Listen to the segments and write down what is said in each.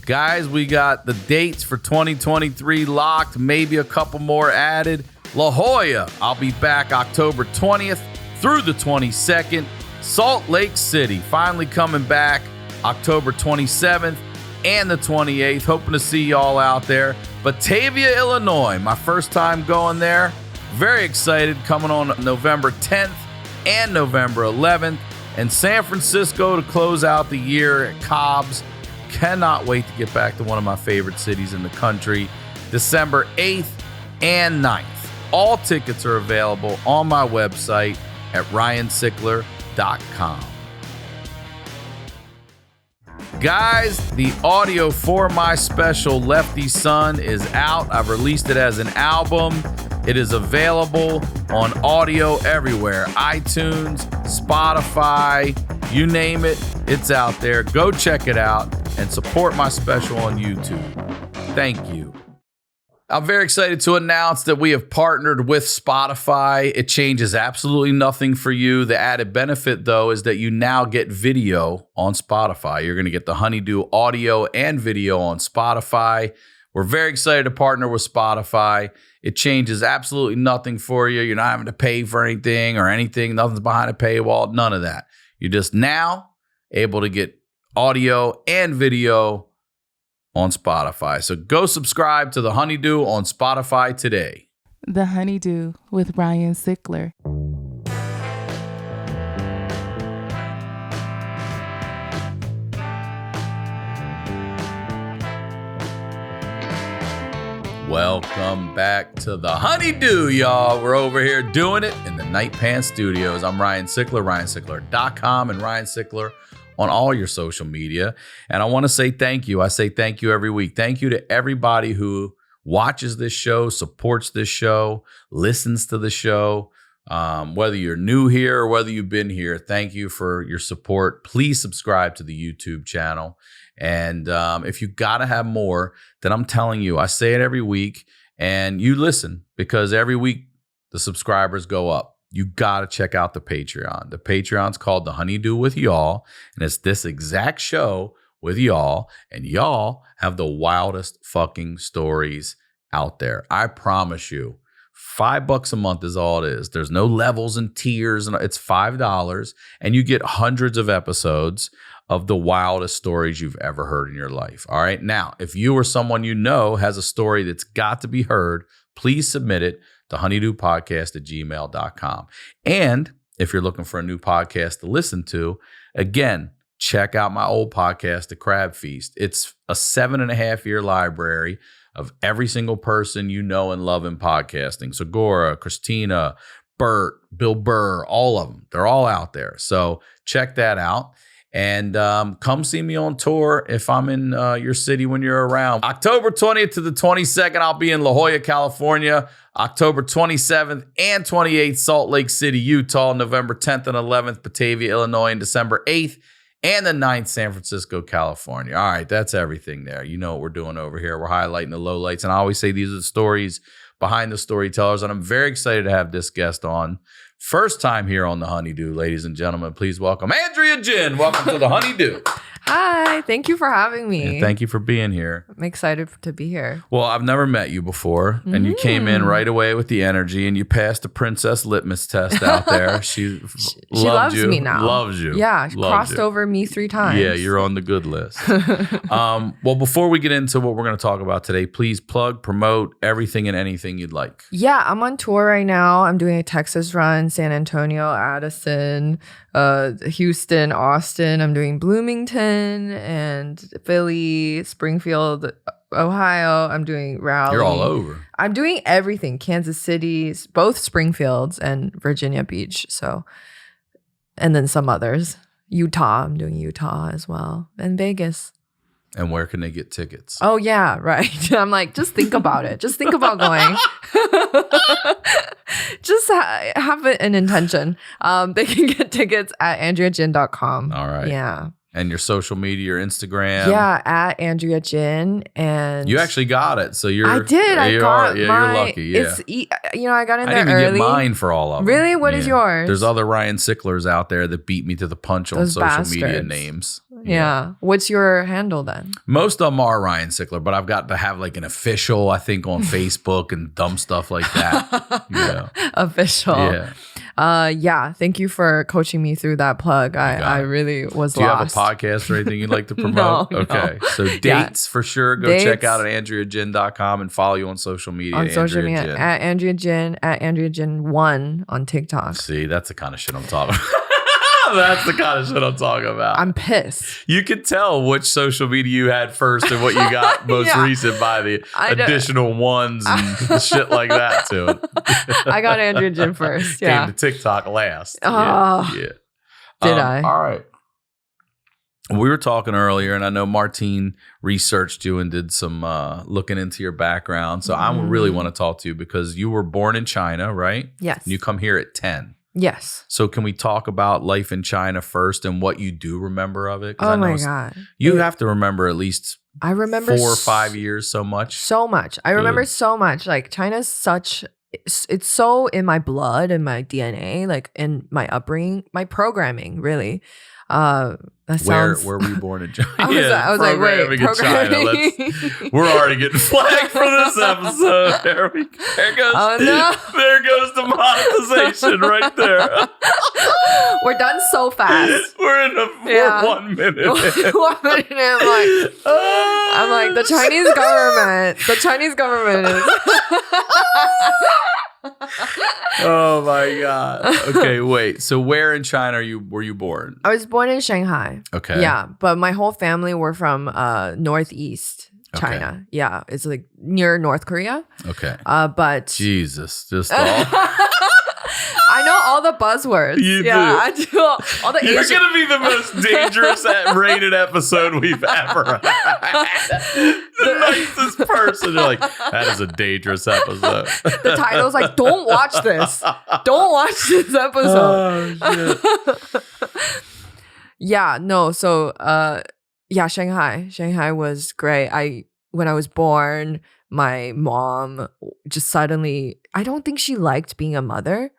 Guys, we got the dates for 2023 locked, maybe a couple more added. La Jolla, I'll be back October 20th through the 22nd. Salt Lake City, finally coming back October 27th and the 28th. Hoping to see y'all out there. Batavia, Illinois, my first time going there. Very excited, coming on November 10th and November 11th. And San Francisco to close out the year at Cobb's. Cannot wait to get back to one of my favorite cities in the country. December 8th and 9th. All tickets are available on my website at ryansickler.com. Guys, the audio for my special Lefty Son is out. I've released it as an album. It is available on audio everywhere. iTunes, Spotify, you name it, it's out there. Go check it out and support my special on YouTube. Thank you. I'm very excited to announce that we have partnered with Spotify. It changes absolutely nothing for you. The added benefit, though, is that you now get video on Spotify. You're going to get the HoneyDew audio and video on Spotify. We're very excited to partner with Spotify. It changes absolutely nothing for you. You're not having to pay for anything or anything. Nothing's behind a paywall. None of that. You're just now able to get audio and video on Spotify. So go subscribe to the HoneyDew on Spotify today. The HoneyDew with Ryan Sickler. Welcome back to the HoneyDew, y'all. We're over here doing it in the Night Pants Studios. I'm Ryan Sickler, ryansickler.com, and Ryan Sickler on all your social media. And I want to say thank you. I say thank you every week. Thank you to everybody who watches this show, supports this show, listens to the show. Whether you're new here or whether you've been here, thank you for your support. Please subscribe to the YouTube channel. And if you got to have more, then I'm telling you, I say it every week and you listen, because every week the subscribers go up. You got to check out the Patreon. The Patreon's called The HoneyDew with Y'all, and it's this exact show with y'all, and y'all have the wildest fucking stories out there. I promise you. $5 a month is all it is. There's no levels and tiers, and it's $5, and you get hundreds of episodes of the wildest stories you've ever heard in your life. All right. Now, if you or someone you know has a story that's got to be heard, please submit it to honeydewpodcast@gmail.com. And if you're looking for a new podcast to listen to, again, check out my old podcast, The Crab Feast. It's a 7.5-year library of every single person you know and love in podcasting. Segura, Christina, Bert, Bill Burr, all of them. They're all out there. So check that out. And come see me on tour if I'm in your city when you're around. October 20th to the 22nd, I'll be in La Jolla, California. October 27th and 28th, Salt Lake City, Utah. November 10th and 11th, Batavia, Illinois. And December 8th and the 9th, San Francisco, California. All right, that's everything there. You know what we're doing over here. We're highlighting the lowlights. And I always say these are the stories behind the storytellers. And I'm very excited to have this guest on. First time here on the HoneyDew, ladies and gentlemen. Please welcome Andrea Jin. Welcome to the HoneyDew. Hi, thank you for having me. And thank you for being here. I'm excited to be here. Well, I've never met you before, and you came in right away with the energy, and you passed the princess litmus test out there. She loves you, me now. Loves you. Yeah, crossed over me 3 times. Yeah, you're on the good list. Well, before we get into what we're going to talk about today, please plug, promote everything and anything you'd like. Yeah, I'm on tour right now. I'm doing a Texas run, San Antonio, Addison, Houston, Austin. I'm doing Bloomington and Philly, Springfield, Ohio. I'm doing Raleigh. You're all over. I'm doing everything. Kansas City, both Springfields and Virginia Beach. So, and then some others. Utah. I'm doing Utah as well. And Vegas. And where can they get tickets? Oh, yeah, right. I'm like, just think about it. Just think about going. Just have an intention. They can get tickets at andreajin.com. All right. Yeah. And your social media, your Instagram. Yeah, at Andrea Jin. And you actually got it. So you're. I did. I got you're lucky. Yeah. It's, I got in there I didn't early. even get mine for all of them. Really? What is yours? There's other Ryan Sicklers out there that beat me to the punch on Those social bastards. media names. Yeah. What's your handle then? Most of them are Ryan Sickler, but I've got to have like an official, I think, on Facebook and dumb stuff like that. Official. Yeah. Yeah. Thank you for coaching me through that plug. I really was Do you lost. have a podcast or anything you'd like to promote? No. Okay. So dates for sure. Go check out at AndreaJin.com and follow you on social media. On social Andrea media Jin. at Andrea Jin, at Andrea Jin 1 on TikTok. See, that's the kind of shit I'm talking about. That's the kind of shit I'm talking about. I'm pissed. You could tell which social media you had first and what you got most recent by the additional ones and shit like that to it. I got Andrea Jin first. Yeah. Came to TikTok last. Oh, yeah. Did I? All right. We were talking earlier, and I know Martine researched you and did some looking into your background. So I really want to talk to you because you were born in China, right? Yes. And you come here at 10. Yes. So can we talk about life in China first and what you do remember of it? Oh my God. You have to remember at least I remember 4 or 5 years so much. So much. I remember so much. Like China's such, it's so in my blood and my DNA, like in my upbringing, my programming, really. That sounds, where were you born in China? I was like, wait, programming. We're already getting flagged for this episode. There goes the monetization right there. We're done so fast. We're 1 minute. 1 minute. I'm like, the Chinese government is. Oh my God. Okay, wait. So where in China were you born? I was born in Shanghai. Okay. Yeah, but my whole family were from northeast China. Okay. Yeah, it's like near North Korea. Okay. But Jesus, just all. I know all the buzzwords. You do. I do all the. You're gonna be the most dangerous rated episode we've ever had. The nicest person. You're like, that is a dangerous episode. The title's like, don't watch this. Don't watch this episode. Oh, shit. Yeah, no. So, Shanghai. Shanghai was great. When I was born, my mom just suddenly, I don't think she liked being a mother.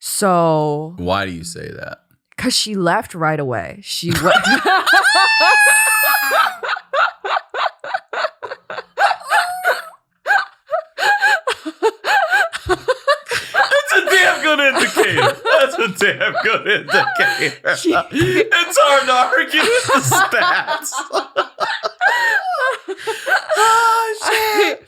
So Why do you say that? Because she left right away. She went. That's a damn good indicator. It's hard to argue with the stats. Oh, shit.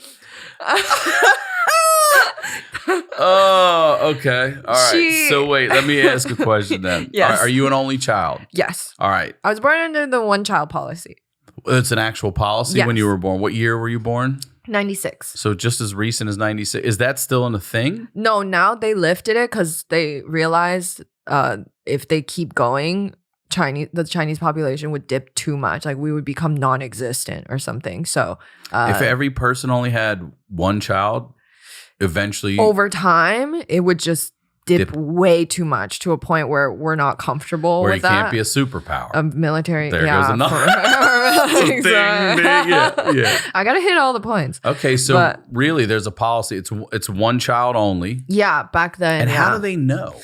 Oh, okay. All right. So wait, let me ask a question then. Yes. Are you an only child? Yes. All right. I was born under the one-child policy. It's an actual policy when you were born. What year were you born? 96. So just as recent as 96. Is that still in a thing? No, now they lifted it because they realized if they keep going, the Chinese population would dip too much. Like we would become non-existent or something. So if every person only had one child, eventually over time, it would just dip way too much to a point where we're not comfortable where with you that. can't be a superpower. A military. There goes another. Ding, yeah. I gotta hit all the points. Okay, so really, there's a policy. It's one child only. Yeah, back then. And how do they know?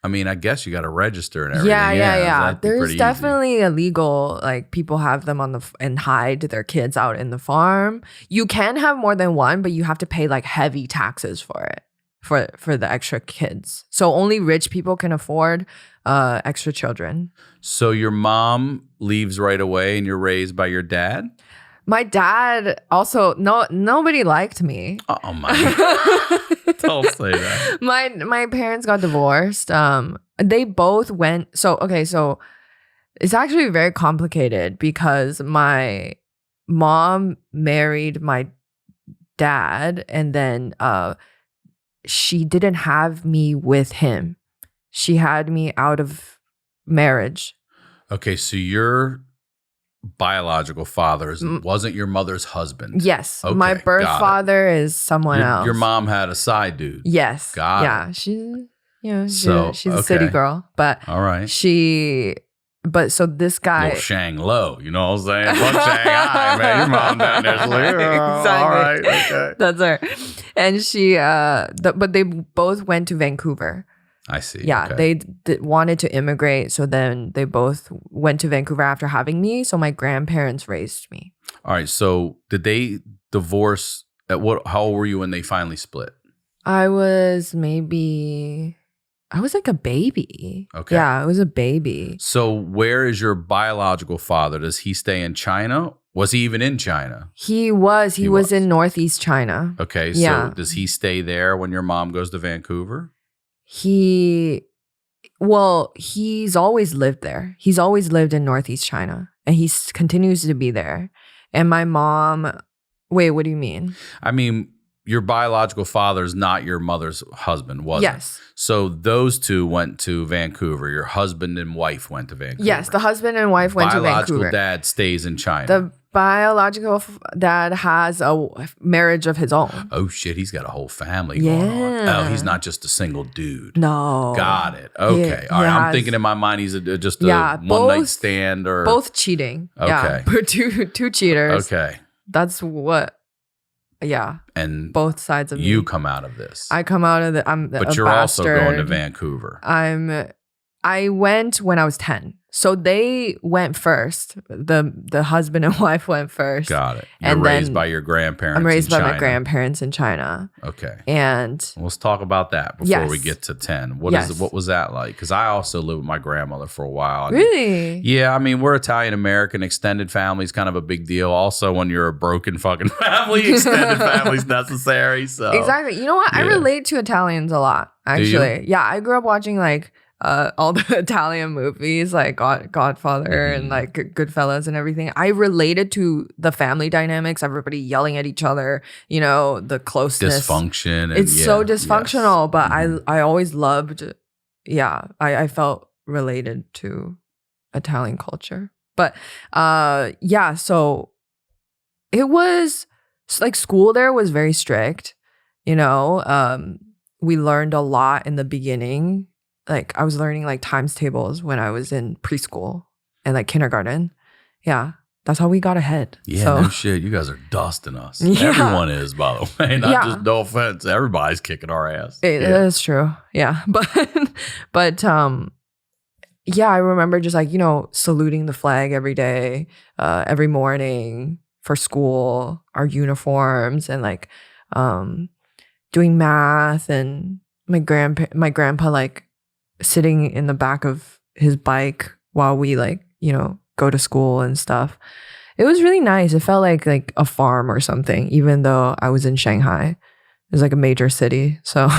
I mean, I guess you got to register and everything. Yeah. There's definitely illegal, like people have them and hide their kids out in the farm. You can have more than one, but you have to pay like heavy taxes for it, for the extra kids. So only rich people can afford extra children. So your mom leaves right away and you're raised by your dad? My dad also, nobody liked me. Oh my God. Don't say that. My parents got divorced. They both went. So it's actually very complicated because my mom married my dad and then she didn't have me with him. She had me out of marriage. Okay, so your biological father wasn't your mother's husband. Yes. Okay, my birth father is someone else. Your mom had a side dude. Yes. Got it. She's a city girl. But all right. So this guy. Little Shang Lo, you know what I'm saying? Fuck Shanghai, man. Your mom down there's like, exactly. All right, okay. That's her. And she, but they both went to Vancouver. I see. Yeah, Okay. they wanted to immigrate. So then they both went to Vancouver after having me. So my grandparents raised me. All right. So did they divorce at what? How old were you when they finally split? I was like a baby. Okay. Yeah, I was a baby. So where is your biological father? Does he stay in China? Was he even in China? He was in Northeast China. Okay. Yeah. So does he stay there when your mom goes to Vancouver? He's always lived there. He's always lived in Northeast China, and he continues to be there. And my mom, wait, what do you mean? I mean, your biological father is not your mother's husband, was it? Yes. So those two went to Vancouver. Your husband and wife went to Vancouver. Yes, the husband and wife went to Vancouver. Biological dad stays in China. The biological dad has a marriage of his own. Oh shit, he's got a whole family going on. Oh, he's not just a single dude. No. Got it. Okay. All right. I'm thinking in my mind he's just a one night stand or both cheating. Okay. Yeah. two cheaters. Okay. That's what. Yeah. And both sides of me. You come out of this. I come out of But you're also going to Vancouver. I went when I was 10. So they went first. The husband and wife went first. Got it. You're raised by your grandparents. I'm raised in by China. my grandparents in China. Okay. And let's talk about that before we get to 10. What was that like? Because I also lived with my grandmother for a while. Really? Yeah. I mean, we're Italian American. Extended family is kind of a big deal. Also, when you're a broken fucking family, extended family's necessary. So exactly. You know what? I relate to Italians a lot. Actually, yeah. I grew up watching like all the Italian movies like Godfather and like Goodfellas and everything. I related to the family dynamics, everybody yelling at each other, you know, the closeness. Dysfunction. It's so dysfunctional, but I always loved, I felt related to Italian culture. But so it was like school there was very strict, you know. We learned a lot in the beginning. Like I was learning like times tables when I was in preschool and like kindergarten. Yeah. That's how we got ahead. Yeah, so. No shit. You guys are dusting us. Yeah. Everyone is, by the way. Not just no offense. Everybody's kicking our ass. That is true. Yeah. But I remember just like, you know, saluting the flag every day, every morning for school, our uniforms, and like doing math, and my grandpa like sitting in the back of his bike while we like, you know, go to school and stuff. It was really nice. It felt like a farm or something, even though I was in Shanghai. It was like a major city. So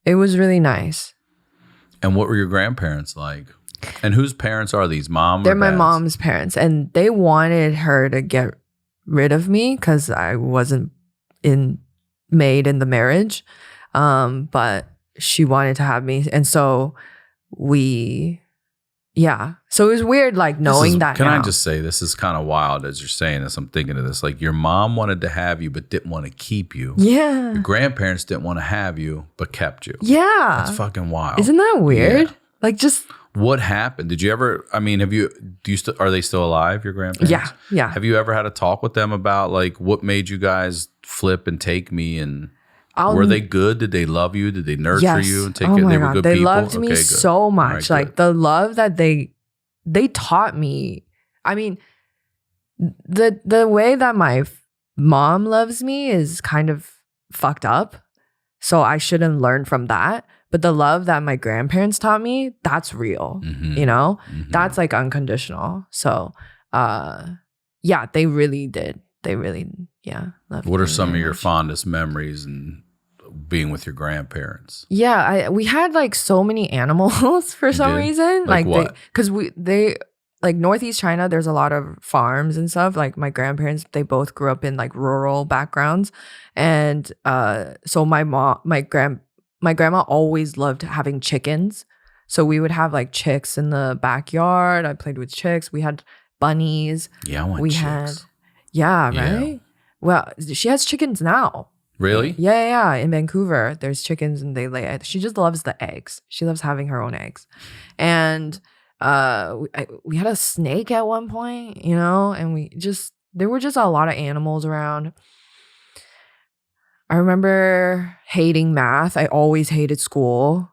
it was really nice. And what were your grandparents like? And whose parents are these? Mom? They're my mom's parents. And they wanted her to get rid of me because I wasn't made in the marriage. But she wanted to have me. And so so it was weird, like knowing that. Can I just say, this is kind of wild as you're saying this. I'm thinking of this. Like your mom wanted to have you, but didn't want to keep you. Yeah. Your grandparents didn't want to have you, but kept you. Yeah. That's fucking wild. Isn't that weird? Yeah. Like just. What happened? Did you ever, I mean, are they still alive, your grandparents? Yeah. Yeah. Have you ever had a talk with them about like what made you guys flip and take me, and were they good? Did they love you? Did they nurture you and take care? They were good they people? loved me so much. Right, like the love that they taught me. I mean, the way that my mom loves me is kind of fucked up. So I shouldn't learn from that. But the love that my grandparents taught me, that's real. Mm-hmm. You know? Mm-hmm. That's like unconditional. So they really did. They really, loved me. What are some of your fondest memories and being with your grandparents? Yeah, we had like so many animals for some reason. Like what? Because they like Northeast China, there's a lot of farms and stuff. Like my grandparents, they both grew up in like rural backgrounds, and so my grandma always loved having chickens. So we would have like chicks in the backyard. I played with chicks. We had bunnies. Yeah, I want chicks. Right? Well, she has chickens now. Really? Yeah. In Vancouver, there's chickens and they lay. She just loves the eggs. She loves having her own eggs. And we had a snake at one point, you know, and there were just a lot of animals around. I remember hating math. I always hated school.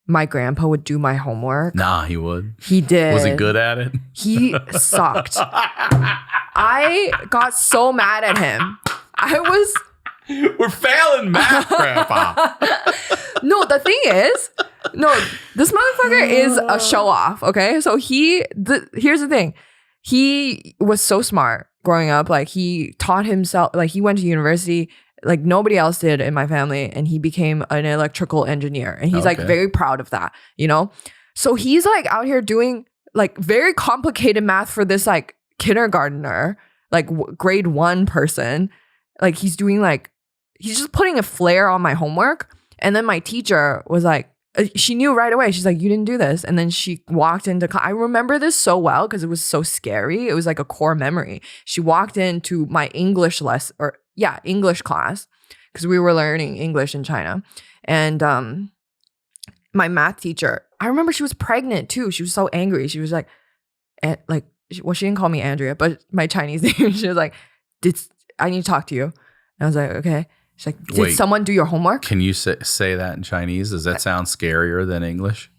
my grandpa would do my homework. Nah, he would. He did. Was he good at it? He sucked. I got so mad at him. We're failing math, Grandpa. No, the thing is, this motherfucker is a show off. Okay, so here's the thing. He was so smart growing up. Like he taught himself. Like he went to university. Like nobody else did in my family, and he became an electrical engineer. And he's like very proud of that. You know, so he's like out here doing like very complicated math for this like kindergartner, like grade 1 person. Like he's doing like. He's just putting a flare on my homework. And then my teacher was like, she knew right away. She's like, you didn't do this. And then she walked into class. I remember this so well because it was so scary. It was like a core memory. She walked into my English class because we were learning English in China. And my math teacher, I remember she was pregnant too. She was so angry. She was like, she didn't call me Andrea, but my Chinese name. She was like, I need to talk to you. And I was like, okay. She's like, did someone do your homework? Can you say that in Chinese? Does that sound scarier than English?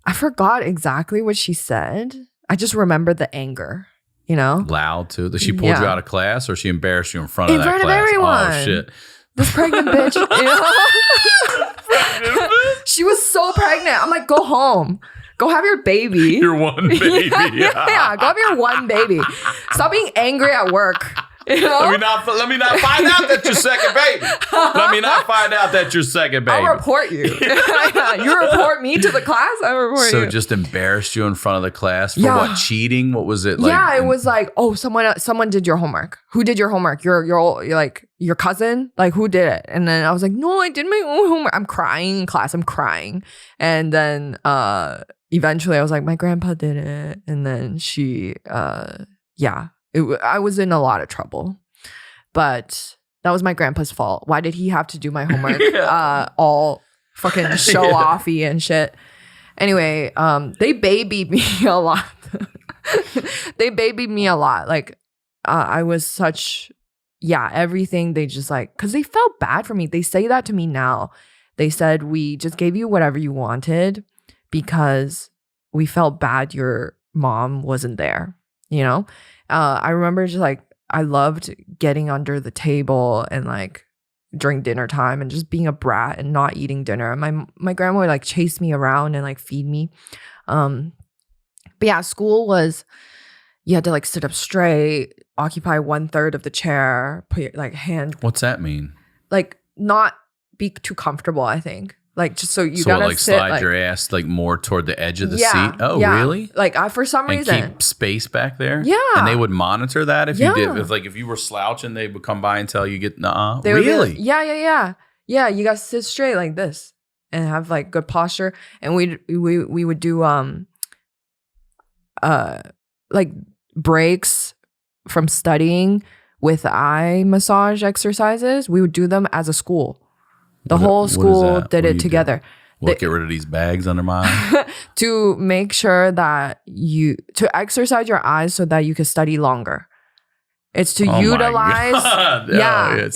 I forgot exactly what she said. I just remember the anger, you know? Loud too. She pulled you out of class or she embarrassed you in front of that class? In front of everyone. Oh, shit. This pregnant bitch. You know? She was so pregnant. I'm like, go home. Go have your baby. Your one baby. Yeah, go have your one baby. Stop being angry at work. You know? Let me not find out that you're second baby. Let me not find out that you're second baby. I'll report you. You report me to the class, I report you. So just embarrassed you in front of the class for what? Cheating? What was it like? Yeah, it was like, oh, someone did your homework. Who did your homework? You're like your cousin? Like who did it? And then I was like, no, I did my own homework. I'm crying in class. I'm crying. And then eventually I was like, my grandpa did it. And then she I was in a lot of trouble, but that was my grandpa's fault. Why did he have to do my homework? All fucking show offy and shit. Anyway, they babied me a lot. Like, I was such, everything. They just like, cause they felt bad for me. They say that to me now. They said, we just gave you whatever you wanted because we felt bad your mom wasn't there, you know? I remember just like, I loved getting under the table and like during dinner time and just being a brat and not eating dinner. My grandma would like chase me around and like feed me. But yeah, school was, you had to like sit up straight, occupy 1/3 of the chair, put your like hand. What's that mean? Like not be too comfortable, I think. Like just so you gotta like sit, slide like, your ass like more toward the edge of the seat. Oh, really? Like for some reason, and keep space back there. Yeah, and they would monitor that if you did. If you were slouching, they would come by and tell you get Really? Like, yeah. You gotta sit straight like this and have like good posture. And we would do like breaks from studying with eye massage exercises. We would do them as a school. The whole school did it together. Get rid of these bags under my eyes? To make sure that to exercise your eyes so that you can study longer. It's to utilize.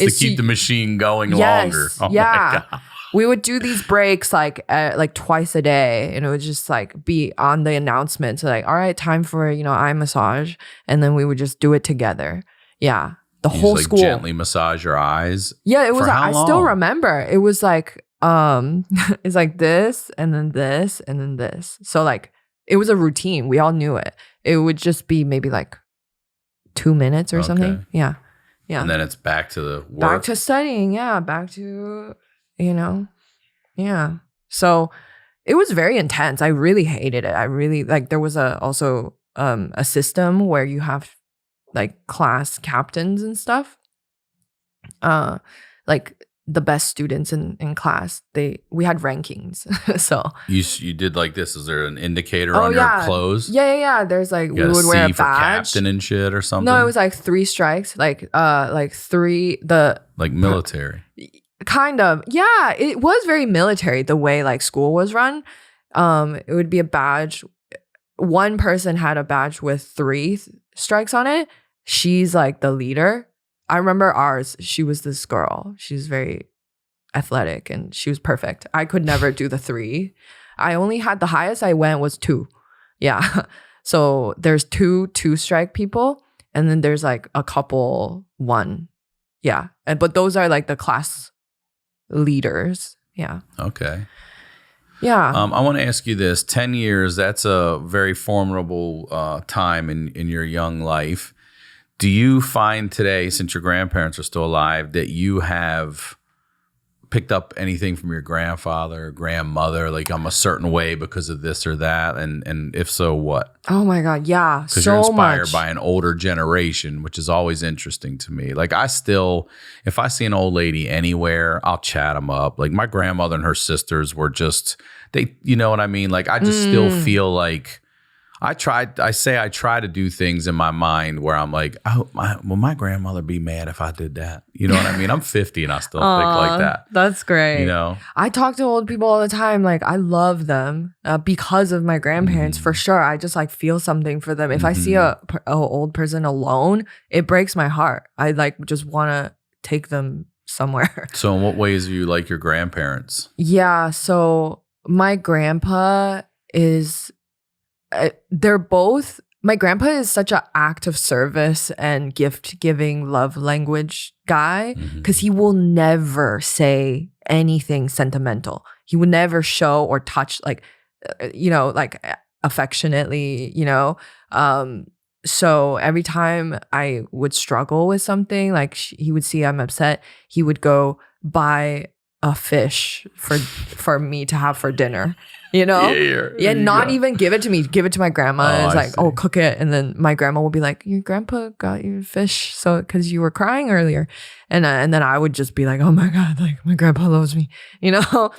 It's to keep the machine going longer. Oh my God. We would do these breaks like twice a day, and it would just like be on the announcement. So like, all right, time for eye massage, and then we would just do it together. Yeah. The whole school gently massage your eyes. Yeah, it was. I still remember. It was like, it's like this, and then this, and then this. So like, it was a routine. We all knew it. It would just be maybe like 2 minutes or something. Yeah. And then it's back to the work. Back to studying. Yeah. Back to, yeah. So it was very intense. I really hated it. I really like. There was also a system where you have like class captains and stuff. Like the best students in class, we had rankings. So you did like this. Is there an indicator on your clothes? Yeah. There's like we would wear a badge. For captain and shit or something. No, it was like 3 strikes. Like three like military. Kind of. Yeah, it was very military the way like school was run. It would be a badge. One person had a badge with 3 strikes on it. She's like the leader. I remember ours. She was this girl. She's very athletic and she was perfect. I could never do the 3. I only had the highest I went was 2. Yeah. So there's 2 strike people, and then there's like a couple 1. Yeah. But those are like the class leaders. Yeah. Okay. Yeah. I want to ask you this. 10 years, that's a very formidable time in your young life. Do you find today, since your grandparents are still alive, that you have picked up anything from your grandfather or grandmother, like I'm a certain way because of this or that? And if so, what? Oh my God. Yeah. Because so you're inspired much. by an older generation, which is always interesting to me. Like if I see an old lady anywhere, I'll chat them up. Like my grandmother and her sisters were just, you know what I mean? Like I just still feel like I try to do things in my mind where I'm like, will my grandmother be mad if I did that? You know what I mean? I'm 50 and I still think like that. That's great. You know? I talk to old people all the time. Like I love them because of my grandparents for sure. I just like feel something for them. If I see a old person alone, it breaks my heart. I like just want to take them somewhere. So in what ways do you like your grandparents? Yeah. So my grandpa is... my grandpa is such an act of service and gift giving love language guy because he will never say anything sentimental. He would never show or touch like affectionately, so every time I would struggle with something, like he would see I'm upset, he would go buy a fish for me to have for dinner. Not even give it to me, give it to my grandma. It's like, oh, cook it. And then my grandma will be like, your grandpa got you fish because you were crying earlier. And then I would just be like, oh my God, like my grandpa loves me, But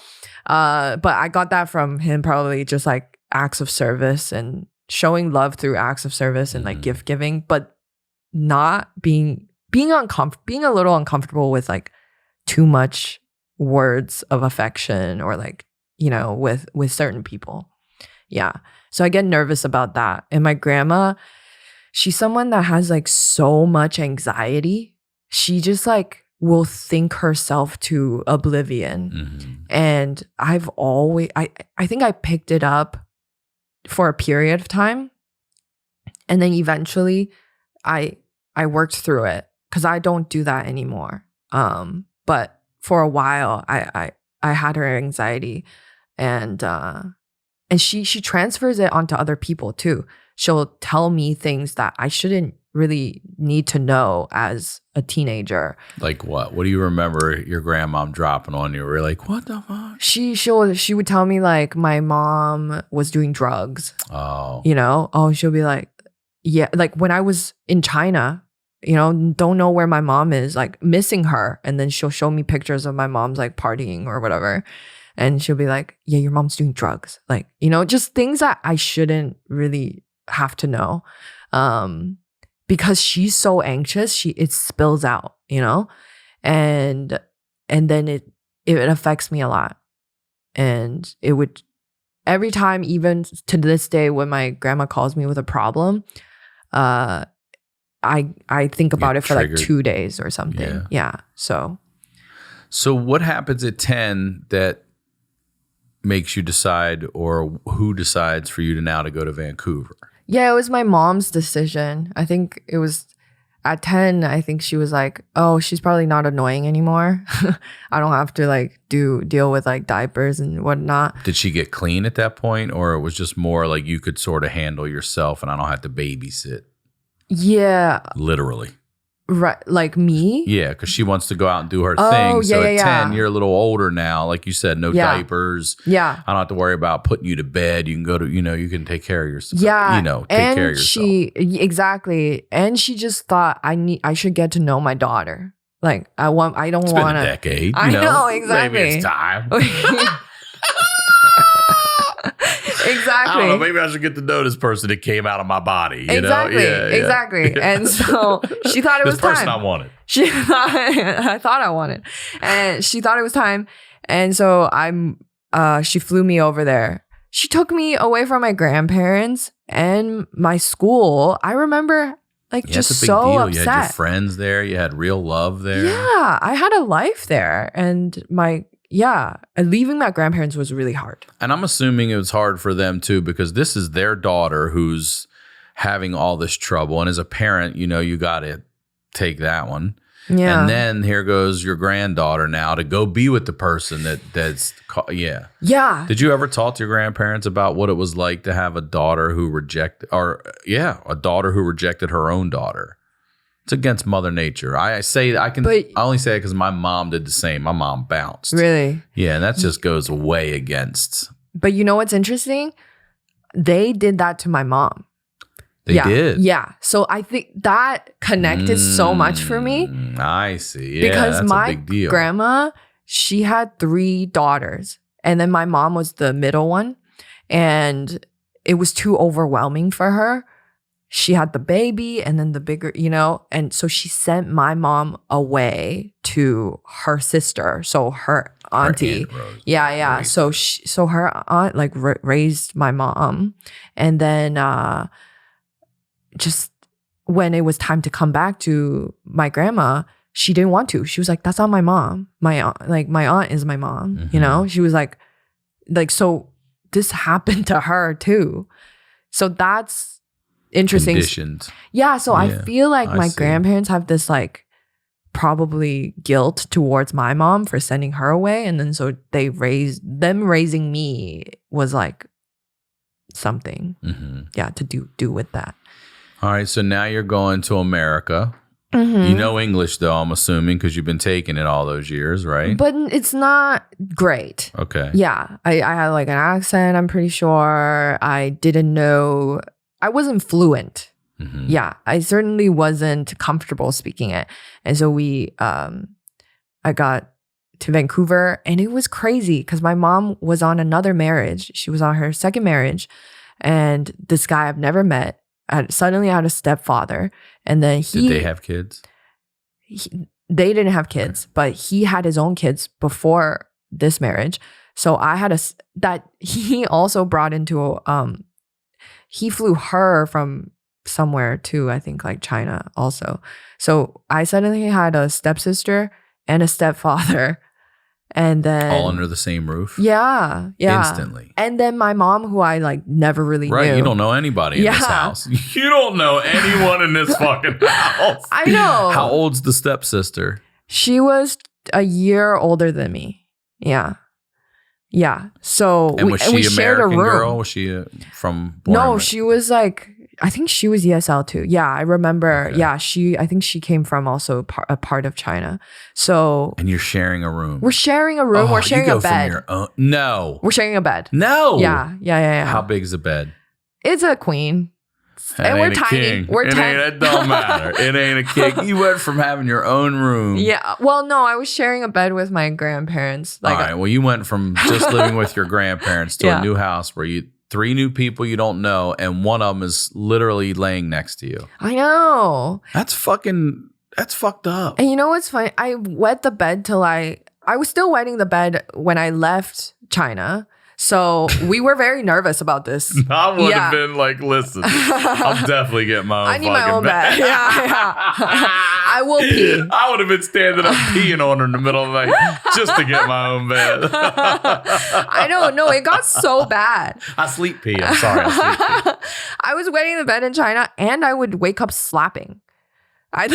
I got that from him, probably just like acts of service and showing love through acts of service and like gift giving, but not being a little uncomfortable with like too much words of affection or like, with certain people. Yeah. So I get nervous about that. And my grandma, she's someone that has like so much anxiety. She just like will think herself to oblivion. And I've always, I think I picked it up for a period of time. And then eventually I worked through it because I don't do that anymore. But for a while I had her anxiety. And she transfers it onto other people too. She'll tell me things that I shouldn't really need to know as a teenager. Like what? What do you remember your grandmom dropping on you? We're like, what the fuck? She would tell me like my mom was doing drugs. Oh. She'll be like, yeah, like when I was in China, don't know where my mom is, like missing her. And then she'll show me pictures of my mom's like partying or whatever. And she'll be like, yeah, your mom's doing drugs. Like, just things that I shouldn't really have to know. Because she's so anxious, it spills out, and then it affects me a lot. And it would, every time, even to this day, when my grandma calls me with a problem, I think about it for like 2 days or something. Yeah. So what happens at 10 that makes you decide, or who decides for you to go to Vancouver? Yeah, it was my mom's decision. I think it was at 10. I think she was like, oh, she's probably not annoying anymore. I don't have to like deal with like diapers and whatnot. Did she get clean at that point, or it was just more like you could sort of handle yourself and I don't have to babysit? Yeah. Literally. Right, like me? Yeah, because she wants to go out and do her thing. So at 10, you're a little older now. Like you said, no diapers. Yeah. I don't have to worry about putting you to bed. You can go to, you can take care of yourself. Yeah. Take care of yourself. Exactly. And she just thought I should get to know my daughter. Like I don't want to. It's been a decade. I know, exactly. Maybe it's time. Exactly. I don't know. Maybe I should get to know this person that came out of my body. Exactly. And so she thought it was time. This person I wanted. I thought I wanted. And she thought it was time. And so she flew me over there. She took me away from my grandparents and my school. I remember like Yeah, just it's a big so deal. upset. You had your friends there. You had real love there. Yeah, I had a life there, and leaving my grandparents was really hard. And I'm assuming it was hard for them too, because this is their daughter who's having all this trouble. And as a parent, you got to take that one. Yeah. And then here goes your granddaughter now to go be with the person that's. Yeah. Yeah. Did you ever talk to your grandparents about what it was like to have a daughter who rejected her own daughter? It's against Mother Nature. I only say it because my mom did the same. My mom bounced. Really? Yeah, and that just goes way against. But you know what's interesting? They did that to my mom. They did? Yeah. So I think that connected so much for me. I see. Yeah, because that's my a big deal. grandma, she had 3 daughters. And then my mom was the middle one. And it was too overwhelming for her. She had the baby and then the bigger, and so she sent my mom away to her sister. So her auntie. Yeah. So her aunt raised my mom. And then just when it was time to come back to my grandma, she didn't want to. She was like, that's not my mom. My aunt is my mom. Mm-hmm. She was like, so this happened to her too. So that's interesting. Conditioned. Yeah. So I feel like my see. grandparents have this probably guilt towards my mom for sending her away. And then so raising me was like something to do with that. All right, so now you're going to America. Mm-hmm. You know English, though, I'm assuming, because you've been taking it all those years, right? But it's not great. Okay. Yeah. I had an accent, I'm pretty sure. I didn't know. I wasn't fluent. Mm-hmm. Yeah. I certainly wasn't comfortable speaking it. And so I got to Vancouver, and it was crazy because my mom was on another marriage. She was on her second marriage. And this guy I've never met suddenly had a stepfather. And then Did they have kids? They didn't have kids, but he had his own kids before this marriage. So I had that he also brought into he flew her from somewhere to, I think, China also. So I suddenly had a stepsister and a stepfather. And then all under the same roof? Yeah. Instantly. And then my mom, who I never really knew. Right, you don't know anybody in this house. You don't know anyone in this fucking house. I know. How old's the stepsister? She was a year older than me. Yeah. Yeah. So and was she we shared a American room. girl? Was she from? No, she was I think she was ESL too. Yeah, I remember. Okay. Yeah, I think she came from also a part of China. So and you're sharing a room. We're sharing a room. We're sharing a bed. From your own, no. We're sharing a bed. No. Yeah. How big's the bed? It's a queen. And we're tiny. King. We're tiny. It don't matter. It ain't a king. You went from having your own room. Yeah. Well, no, I was sharing a bed with my grandparents. All right. Well, you went from just living with your grandparents to a new house where 3 new people you don't know, and one of them is literally laying next to you. I know. That's fucked up. And you know what's funny? I wet the bed till I was still wetting the bed when I left China. So we were very nervous about this. I would have been like, listen, I'm definitely getting my own I need my own bed. Yeah. I will pee. I would have been standing up peeing on her in the middle of the night just to get my own bed. I don't know. It got so bad. I sleep pee. I'm sorry. I sleep pee. I was wetting the bed in China, and I would wake up slapping. I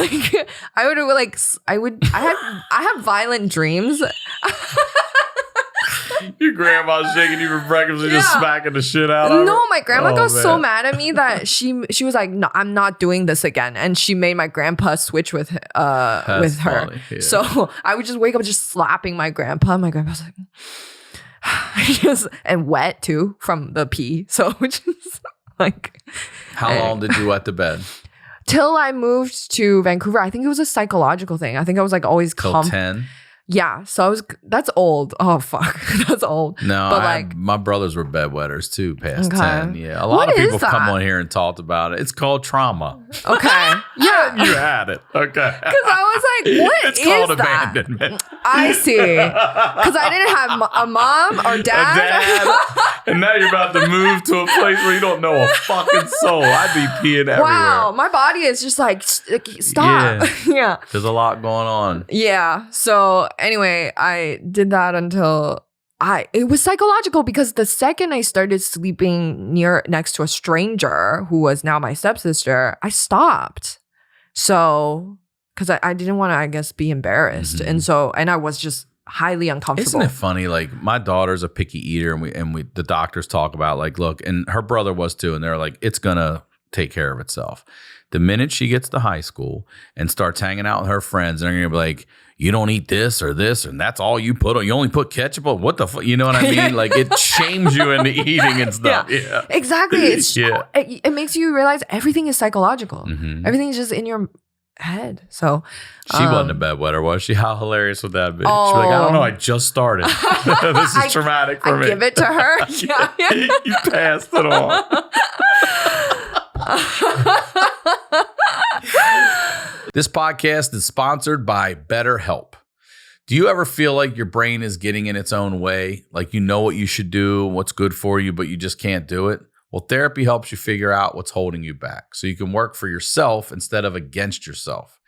have violent dreams. Your grandma's shaking you for breakfast and just smacking the shit out of her. No, my grandma got so mad at me that she was like, "No, I'm not doing this again," and she made my grandpa switch with her. Funny, yeah. So I would just wake up just slapping my grandpa. My grandpa's like, and wet too from the pee. So just like, how long did you wet the bed? Till I moved to Vancouver. I think it was a psychological thing. I think I was always till 10. Yeah, so that's old. Oh fuck, that's old. No, but my brothers were bedwetters too, past Okay. 10. Yeah, a lot What of is people come that? on here and talked about it. It's called trauma. Okay, yeah. You had it. Okay. Because I was like, what It's is called that? abandonment. I see. Because I didn't have a mom or dad. And now you're about to move to a place where you don't know a fucking soul. I'd be peeing everywhere. Wow, my body is just like, stop. Yeah. There's a lot going on. Yeah. So anyway, I did that until it was psychological because the second I started sleeping next to a stranger who was now my stepsister, I stopped. So, because I didn't want to, I guess, be embarrassed. Mm-hmm. And I was just highly uncomfortable. Isn't it funny? Like, my daughter's a picky eater, and we the doctors talk about, like, look, and her brother was too, and they're like, it's gonna take care of itself. The minute she gets to high school and starts hanging out with her friends, they're gonna be like, you don't eat this or this, and that's all you put on. You only put ketchup on. What the fuck? You know what I mean? Like, it shames you into eating and stuff. Yeah. Exactly. It makes you realize everything is psychological. Mm-hmm. Everything is just in your head. So she wasn't a bedwetter, was she? How hilarious would that be? She's like, I don't know. I just started. This is traumatic for me. I give it to her. Yeah. You passed it on. This podcast is sponsored by Betterhelp. Do you ever feel like your brain is getting in its own way? Like, you know what you should do, what's good for you, but you just can't do it? Well, therapy helps you figure out what's holding you back so you can work for yourself instead of against yourself.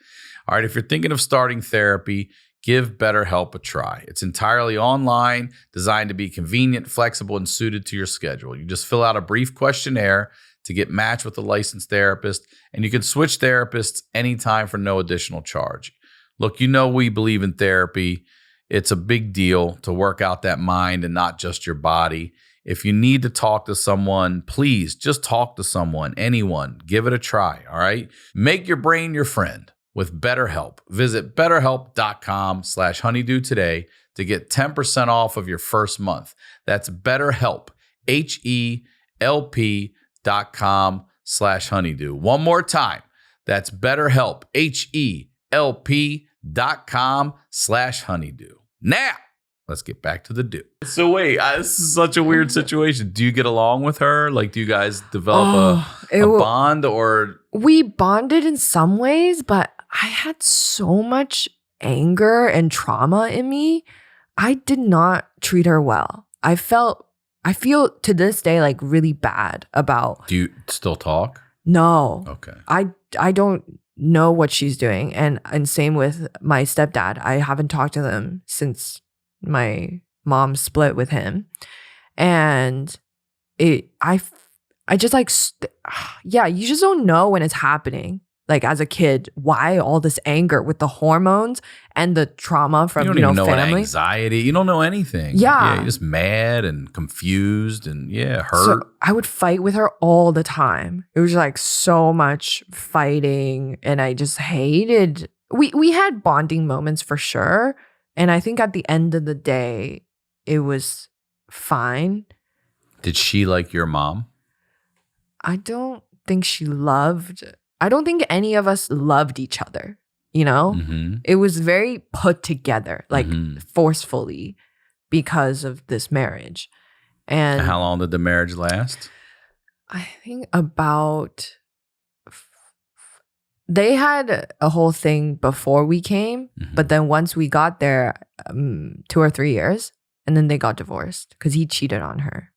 All right, if you're thinking of starting therapy, give BetterHelp a try. It's entirely online, designed to be convenient, flexible, and suited to your schedule. You just fill out a brief questionnaire to get matched with a licensed therapist, and you can switch therapists anytime for no additional charge. Look, you know we believe in therapy. It's a big deal to work out that mind and not just your body. If you need to talk to someone, please just talk to someone, anyone. Give it a try, all right? Make your brain your friend with BetterHelp. Visit betterhelp.com/honeydew today to get 10% off of your first month. That's BetterHelp, HELP.com/honeydew. One more time. That's BetterHelp, HELP.com/honeydew. Now, let's get back to the do. So wait, this is such a weird situation. Do you get along with her? Like, do you guys develop a bond, or? We bonded in some ways, but I had so much anger and trauma in me. I did not treat her well. I feel to this day like really bad about. Do you still talk? No. Okay. I don't know what she's doing, and same with my stepdad. I haven't talked to them since my mom split with him, and I just like yeah, you just don't know when it's happening. Like, as a kid, why all this anger with the hormones and the trauma from you don't even know family, anxiety. You don't know anything. Yeah, you're just mad and confused and hurt. So I would fight with her all the time. It was like so much fighting, and I just hated. We had bonding moments for sure, and I think at the end of the day, it was fine. Did she like your mom? I don't think I don't think any of us loved each other, you know? Mm-hmm. It was very put together, like forcefully, because of this marriage. And how long did the marriage last? I think about they had a whole thing before we came, but then once we got there, 2 or 3 years, and then they got divorced because he cheated on her.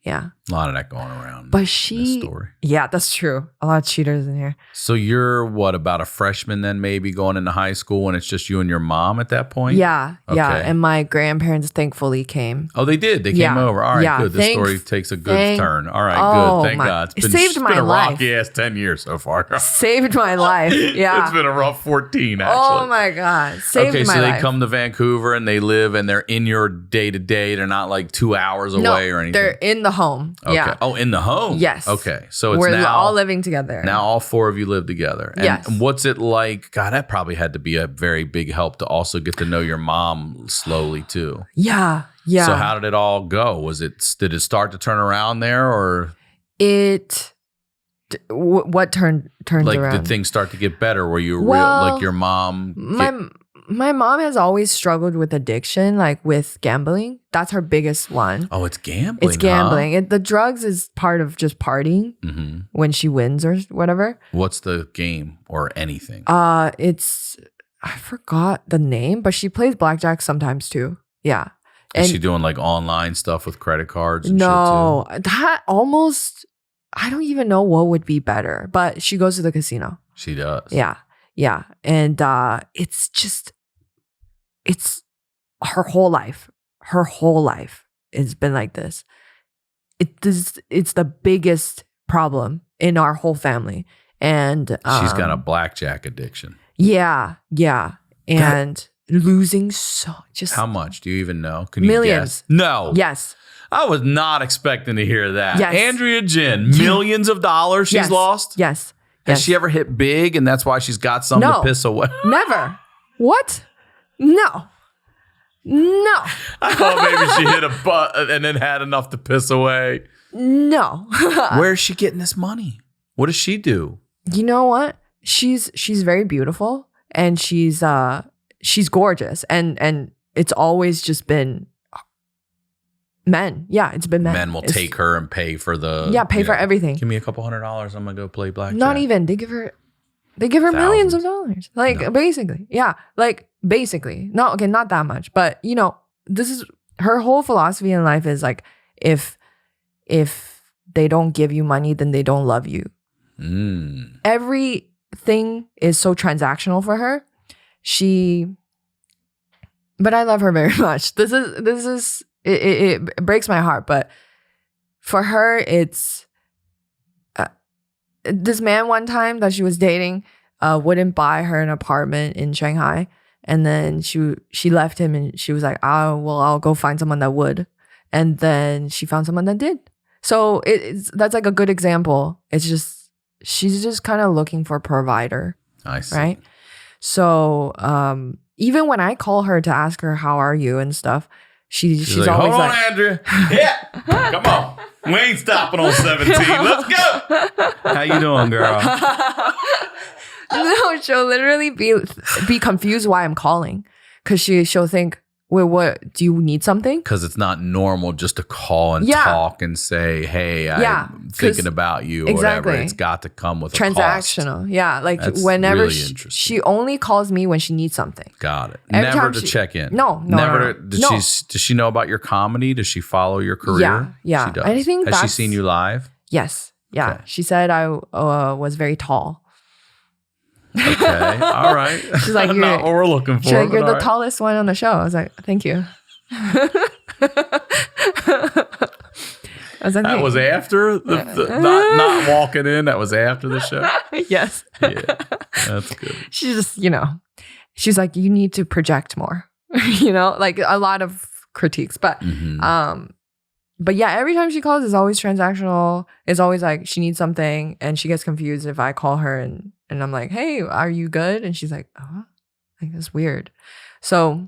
Yeah. A lot of that going around. But in this story. Yeah, that's true. A lot of cheaters in here. So you're what, about a freshman then, maybe going into high school, and it's just you and your mom at that point? Yeah. Okay. Yeah. And my grandparents thankfully came. Oh, they did? They came over. All right, good. This story takes a good turn. All right, good. Thank God. It saved my life. It's been a rocky ass 10 years so far. Saved my life. Yeah. It's been a rough 14, actually. Oh my God. Saved my life. Okay, so they come to Vancouver and they live and they're in your day-to-day. They're not like 2 hours away or anything? They're in the home. Okay. Yeah. Oh, in the home? Yes. Okay. So we're now all living together. Now all 4 of you live together. And yes. What's it like? God, that probably had to be a very big help to also get to know your mom slowly too. Yeah. Yeah. So how did it all go? Did it start to turn around there, or what turned like around? did things start to get better? Were you like your mom? my mom has always struggled with addiction, like with gambling. That's her biggest one. Oh, it's gambling. It's gambling. The drugs is part of just partying when she wins or whatever. What's the game or anything? It's I forgot the name, but she plays blackjack sometimes too. Yeah. Is she doing like online stuff with credit cards? And no, shit too? that almost. I don't even know what would be better, but she goes to the casino. She does. Yeah. Yeah. And it's her whole life. Her whole life has been like this. It's the biggest problem in our whole family. And she's got a blackjack addiction. Yeah. Yeah. And losing how much? Do you even know? Can millions. You guess? No. Yes. I was not expecting to hear that. Yes. Andrea Jin, millions of dollars she's lost? Yes. Has she ever hit big and that's why she's got something to piss away? Never. What? No. I thought maybe she hit a butt and then had enough to piss away. No. Where is she getting this money? What does she do? You know what? She's very beautiful and she's gorgeous and it's always just been men. Yeah, it's been men. Men will take her and pay for the for everything. Give me a couple $100. I'm gonna go play blackjack. Not even. They give her millions of dollars. Like basically. Yeah. Like basically. Not that much. But you know, this is her whole philosophy in life is like if they don't give you money, then they don't love you. Everything is so transactional for her. But I love her very much. This is it breaks my heart, but for her, it's this man one time that she was dating wouldn't buy her an apartment in Shanghai, and then she left him, and she was like, I'll go find someone that would, and then she found someone that did. So that's like a good example. It's just she's just kind of looking for a provider. I see. Right. So even when I call her to ask her how are you and stuff. She's like, always hold on, like, Andrea. Yeah, come on. We ain't stopping on 17. Let's go. How you doing, girl? No, she'll literally be confused why I'm calling. Because she'll think, wait, what? Do you need something? Because it's not normal just to call and talk and say, hey, I'm thinking about you or whatever. It's got to come with transactional. A cost. Yeah, like That's whenever really she only calls me when she needs something. Got it. Every Never time to check in. No. Does she know about your comedy? Does she follow your career? Yeah. She does. I think Has she seen you live? Yes. Yeah. Okay. She said I was very tall. Okay. All right. She's like, not what we're looking for. She's like, you're the tallest one on the show. I was like, thank you. That was after not walking in. That was after the show. Yes. Yeah, that's good. She's just, she's like, you need to project more. Like a lot of critiques, but but yeah, every time she calls, it's always transactional. It's always like she needs something, and she gets confused if I call her and I'm like, hey, are you good? And she's like, oh, like that's weird. So.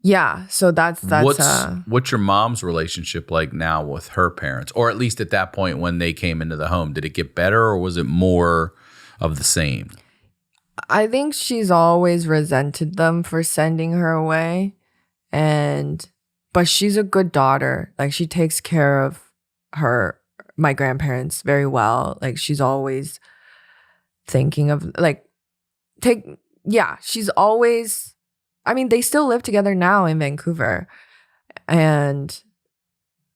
Yeah, so that's what's your mom's relationship like now with her parents, or at least at that point when they came into the home? Did it get better, or was it more of the same? I think she's always resented them for sending her away, but she's a good daughter. Like she takes care of my grandparents very well. Like she's always thinking of she's always. I mean, they still live together now in Vancouver. And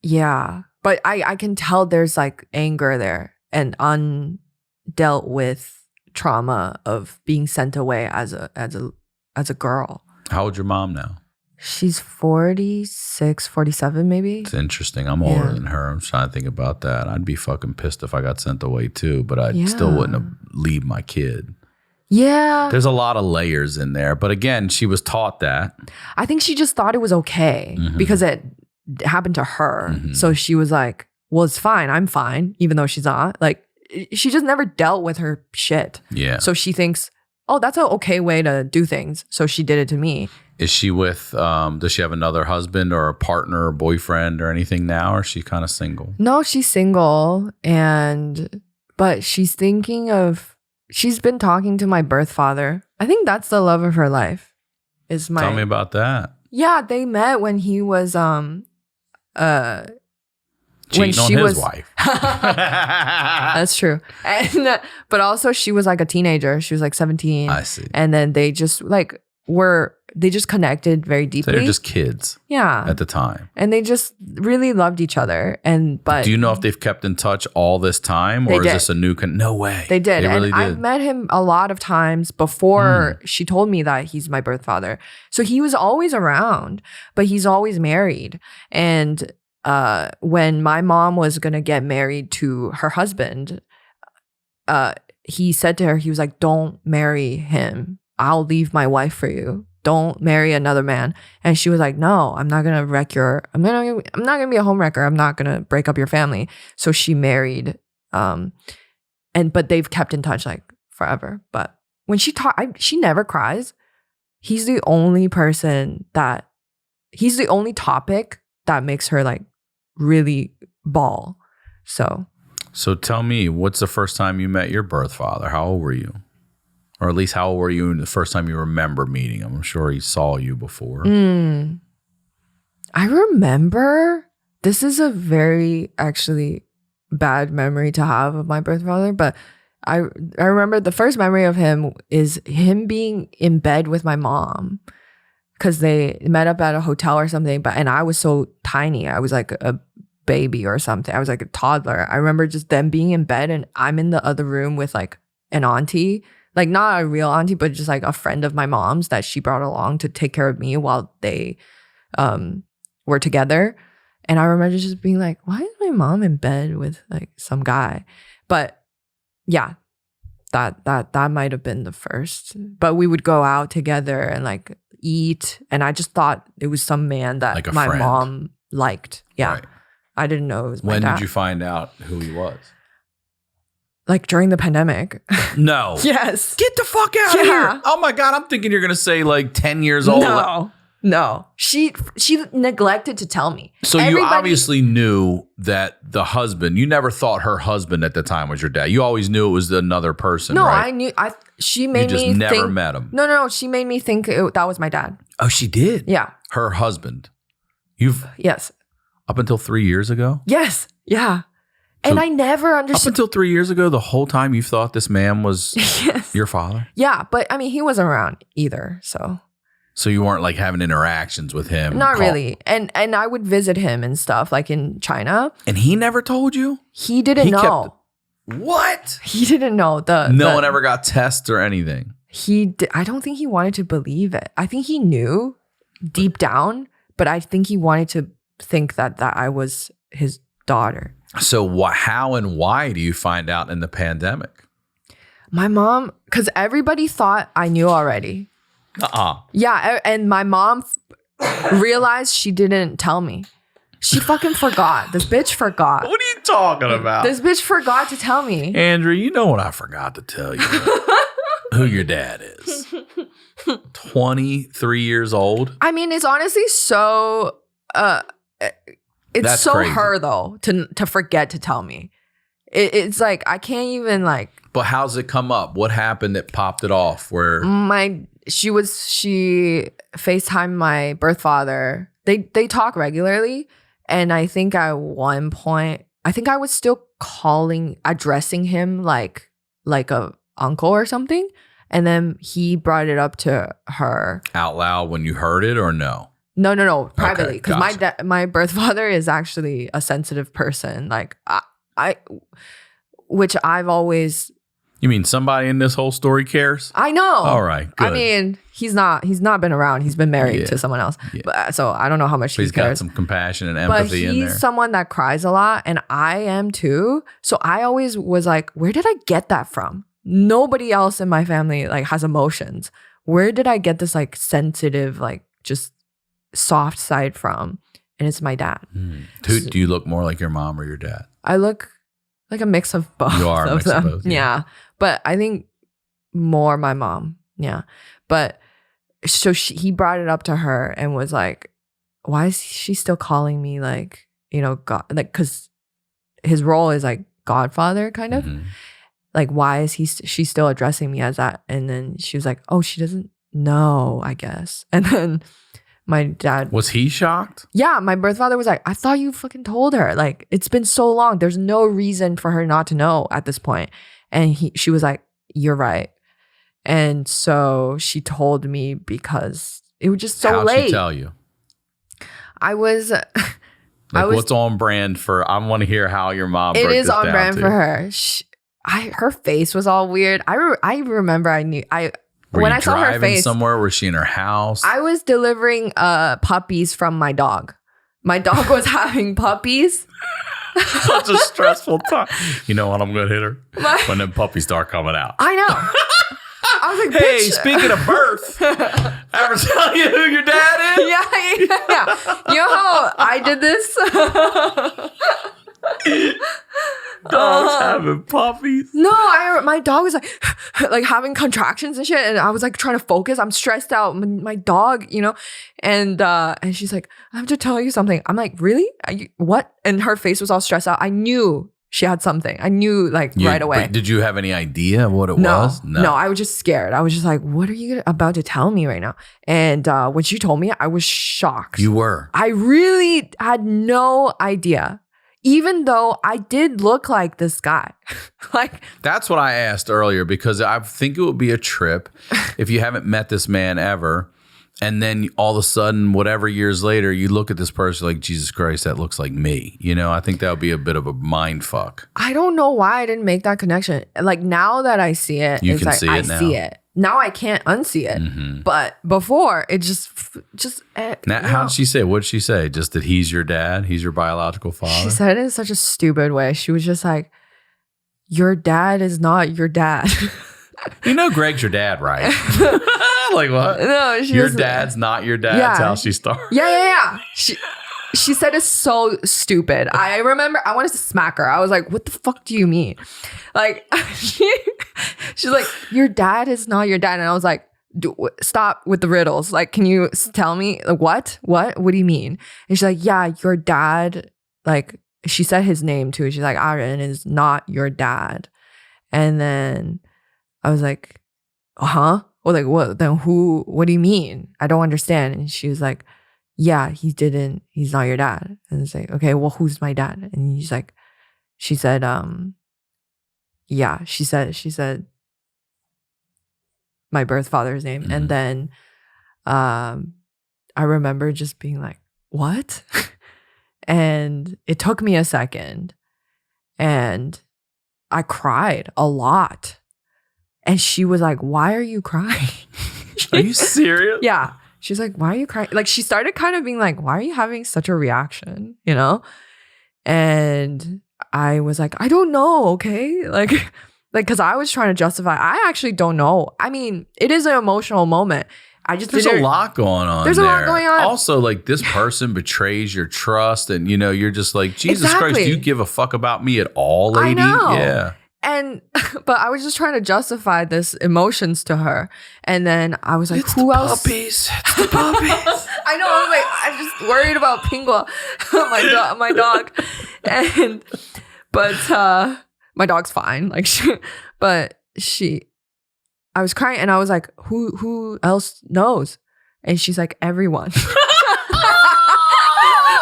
yeah, but I can tell there's like anger there and undealt with trauma of being sent away as a girl. How old's your mom now? She's 46, 47 maybe. It's interesting. I'm older than her. I'm trying to think about that. I'd be fucking pissed if I got sent away too, but I still wouldn't have leave my kid. Yeah. There's a lot of layers in there. But again, she was taught that. I think she just thought it was okay because it happened to her. So she was like, well, it's fine. I'm fine, even though she's not. Like, she just never dealt with her shit. Yeah. So she thinks, oh, that's an okay way to do things. So she did it to me. Is she with, does she have another husband or a partner or boyfriend or anything now? Or is she kind of single? No, she's single. But she's thinking of she's been talking to my birth father. I think that's the love of her life. Tell me about that. Yeah, they met when he was Cheating when she on his was wife. That's true. And but also she was like a teenager. She was like 17. I see. And then they just like they just connected very deeply. They're just kids. Yeah. At the time. And they just really loved each other. But do you know if they've kept in touch all this time, or is this a new? No way. They did. They really did. I've met him a lot of times before she told me that he's my birth father. So he was always around, but he's always married. And when my mom was gonna get married to her husband, he said to her, he was like, "Don't marry him. I'll leave my wife for you. Don't marry another man." And she was like, "No, I'm not gonna wreck I'm not gonna be a homewrecker. I'm not gonna break up your family." So she married, but they've kept in touch like forever. But when she she never cries. He's the only topic that makes her like really bawl. So tell me, what's the first time you met your birth father? How old were you? Or at least how old were you the first time you remember meeting him? I'm sure he saw you before. I remember, this is a very actually bad memory to have of my birth father, but I remember the first memory of him is him being in bed with my mom because they met up at a hotel or something. And I was so tiny. I was like a baby or something. I was like a toddler. I remember just them being in bed and I'm in the other room with like an auntie. Like not a real auntie, but just like a friend of my mom's that she brought along to take care of me while they were together. And I remember just being like, why is my mom in bed with like some guy? But yeah, that might have been the first. But we would go out together and like eat. And I just thought it was some man that like my friend. mom liked. Yeah. Right. I didn't know it was my When dad. did you find out who he was? Like during the pandemic. No. Yes. Get the fuck out of here. Oh my God. I'm thinking you're going to say like 10 years old. No. She neglected to tell me. So you obviously knew that the husband, you never thought her husband at the time was your dad. You always knew it was another person, No, right? I knew. She made me think. You just never met him. No. She made me think that was my dad. Oh, she did? Yeah. Her husband. Yes. Up until 3 years ago? Yes. Yeah. So and I never understood. Up until 3 years ago, the whole time you thought this man was your father? Yeah, but I mean, he wasn't around either, so. So you weren't like having interactions with him? Not really. And I would visit him and stuff, like in China. And he never told you? He didn't know. What? He didn't know. No one ever got tests or anything? I don't think he wanted to believe it. I think he knew deep down, but I think he wanted to think that I was his daughter. So how and why do you find out in the pandemic? My mom, because everybody thought I knew already. Yeah, and my mom realized she didn't tell me. She fucking forgot. This bitch forgot. What are you talking about? This bitch forgot to tell me. Andrea, you know what I forgot to tell you? Who your dad is. 23 years old. I mean, it's honestly so... It's That's so crazy. her though to forget to tell me. It's like I can't even like. But how's it come up? What happened that popped it off? Where she FaceTimed my birth father. They talk regularly, and I think at one point I was still addressing him like a uncle or something, and then he brought it up to her out loud when you heard it or no? No, privately, because gotcha. my birth father is actually a sensitive person. Like which I've always. You mean somebody in this whole story cares? I know. All right, good. I mean, he's not been around. He's been married to someone else. Yeah. But so I don't know how much he cares. He's got some compassion and empathy in there. But he's someone that cries a lot, and I am too. So I always was like, where did I get that from? Nobody else in my family like has emotions. Where did I get this like sensitive, like just soft side from? And it's my dad. Do you look more like your mom or your dad? I look like a mix of both. You are a mix of both. Yeah. But I think more my mom. Yeah. But so he brought it up to her and was like, why is she still calling me like, God, like, because his role is like godfather kind of. like, why is she still addressing me as that? And then she was like, oh, she doesn't know, I guess. And then my dad, Was he shocked? yeah, my birth father was like, I thought you fucking told her. Like, it's been so long. There's no reason for her not to know at this point. And she was like, you're right. And so she told me because it was just so How'd late. she tell you? I was What's on brand for? I want to hear how your mom. It broke is this on down brand to for her. Her face was all weird. I remember Were when you I saw her driving face somewhere? Was she in her house? I was delivering puppies from my dog. My dog was having puppies. Such a stressful time. You know what? I'm gonna hit her when them puppies start coming out. I know. I was like, Hey, bitch. speaking of birth, ever tell you who your dad is? Yeah. You know how I did this? Dogs having puppies. No, my dog was like having contractions and shit, and I was like trying to focus. I'm stressed out. My dog, and she's like, I have to tell you something. I'm like, really? What? And her face was all stressed out. I knew she had something. I knew right away. Did you have any idea what it was? No, I was just scared. I was just like, what are you about to tell me right now? And when she told me, I was shocked. You were. I really had no idea. Even though I did look like this guy. That's what I asked earlier, because I think it would be a trip if you haven't met this man ever. And then all of a sudden, whatever years later, you look at this person like, Jesus Christ, that looks like me. I think that would be a bit of a mind fuck. I don't know why I didn't make that connection. Like, now that I see it, You can see it now. I see it. Now I can't unsee it. Mm-hmm. But before, it just Now, how did she say? What did she say? Just that he's your dad? He's your biological father? She said it in such a stupid way. She was just like, your dad is not your dad. Greg's your dad, right? Like what? No, your dad's not your dad. Yeah. That's how she started. Yeah. She said it's so stupid. I remember I wanted to smack her. I was like, what the fuck do you mean? Like, she's like, your dad is not your dad. And I was like, stop with the riddles. Like, can you tell me what do you mean? And she's like, yeah, your dad, like, she said his name too. She's like, Aaron is not your dad. And then I was like, huh? Well, like, what? Then what do you mean? I don't understand. And she was like, yeah, he's not your dad. And it's like, okay, well, who's my dad? And he's like, she said, my birth father's name. Mm-hmm. And then I remember just being like, what? And it took me a second and I cried a lot. And she was like, why are you crying? Are you serious? Yeah. She's like, why are you crying? Like, she started kind of being like, why are you having such a reaction? And I was like, I don't know. Okay. Like, cause I was trying to justify, I actually don't know. I mean, it is an emotional moment. There's a lot going on. There's a lot going on. Also, like, this person betrays your trust, and you're just like, Jesus Christ, do you give a fuck about me at all, lady? I know. Yeah. And but I was just trying to justify this emotions to her, and then I was like, "Who else?" Puppies. It's the puppies. I know. I was like, I'm just worried about Pingua, my dog, but my dog's fine. Like, I was crying, and I was like, "Who else knows?" And she's like, "Everyone."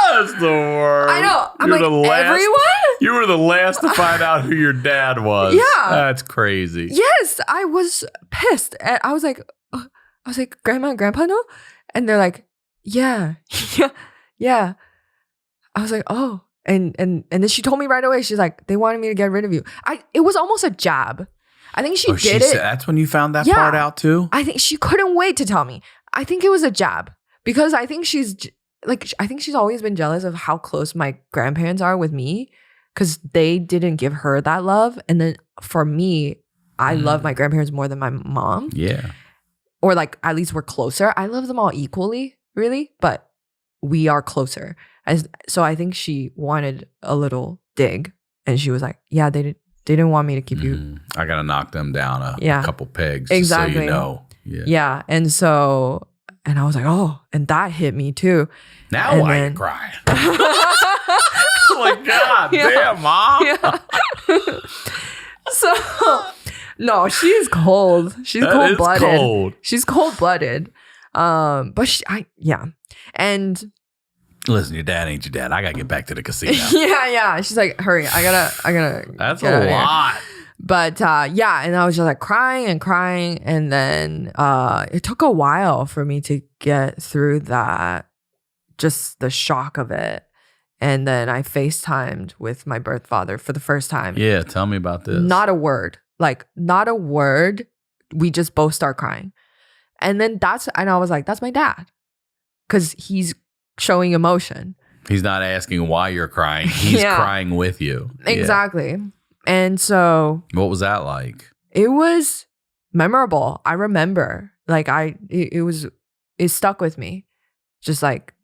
That's the worst. I know. I'm like, everyone? You were the last to find out who your dad was. Yeah. That's crazy. Yes, I was pissed. And I was like, Grandma and Grandpa know? And they're like, yeah. I was like, oh. And then she told me right away, she's like, they wanted me to get rid of you. It was almost a jab. I think she did it. That's when you found that part out too? I think she couldn't wait to tell me. I think it was a jab because I think she's always been jealous of how close my grandparents are with me because they didn't give her that love. And then for me, I love my grandparents more than my mom. Yeah. Or like, at least we're closer. I love them all equally, really, but we are closer. So I think she wanted a little dig and she was like, yeah, they didn't want me to keep you. I got to knock them down a couple pegs. Exactly. So you know. Yeah. And so, and I was like, oh, and that hit me too. Now why are you crying? Like, God damn, Mom. Yeah. So no, she's cold. She's That is cold-blooded. cold. She's cold-blooded. But and Listen, your dad ain't your dad. I gotta get back to the casino. yeah. She's like, hurry, I gotta. That's get out a of here. lot. But and I was just like crying, and then it took a while for me to get through that, just the shock of it. And then I FaceTimed with my birth father for the first time. Yeah, tell me about this. Not a word. Not a word. We just both start crying. And then and I was like, that's my dad. Because he's showing emotion. He's not asking why you're crying. He's crying with you. Exactly. Yeah. And so. What was that like? It was memorable. I remember. It stuck with me. Just like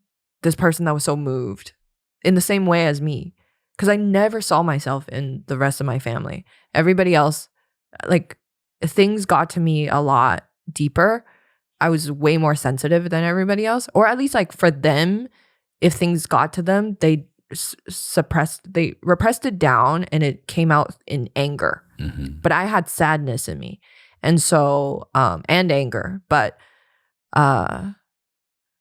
this person that was so moved in the same way as me. Because I never saw myself in the rest of my family. Everybody else, things got to me a lot deeper. I was way more sensitive than everybody else. Or at least for them, if things got to them, they repressed it down and it came out in anger. Mm-hmm. But I had sadness in me. And so, and anger. But I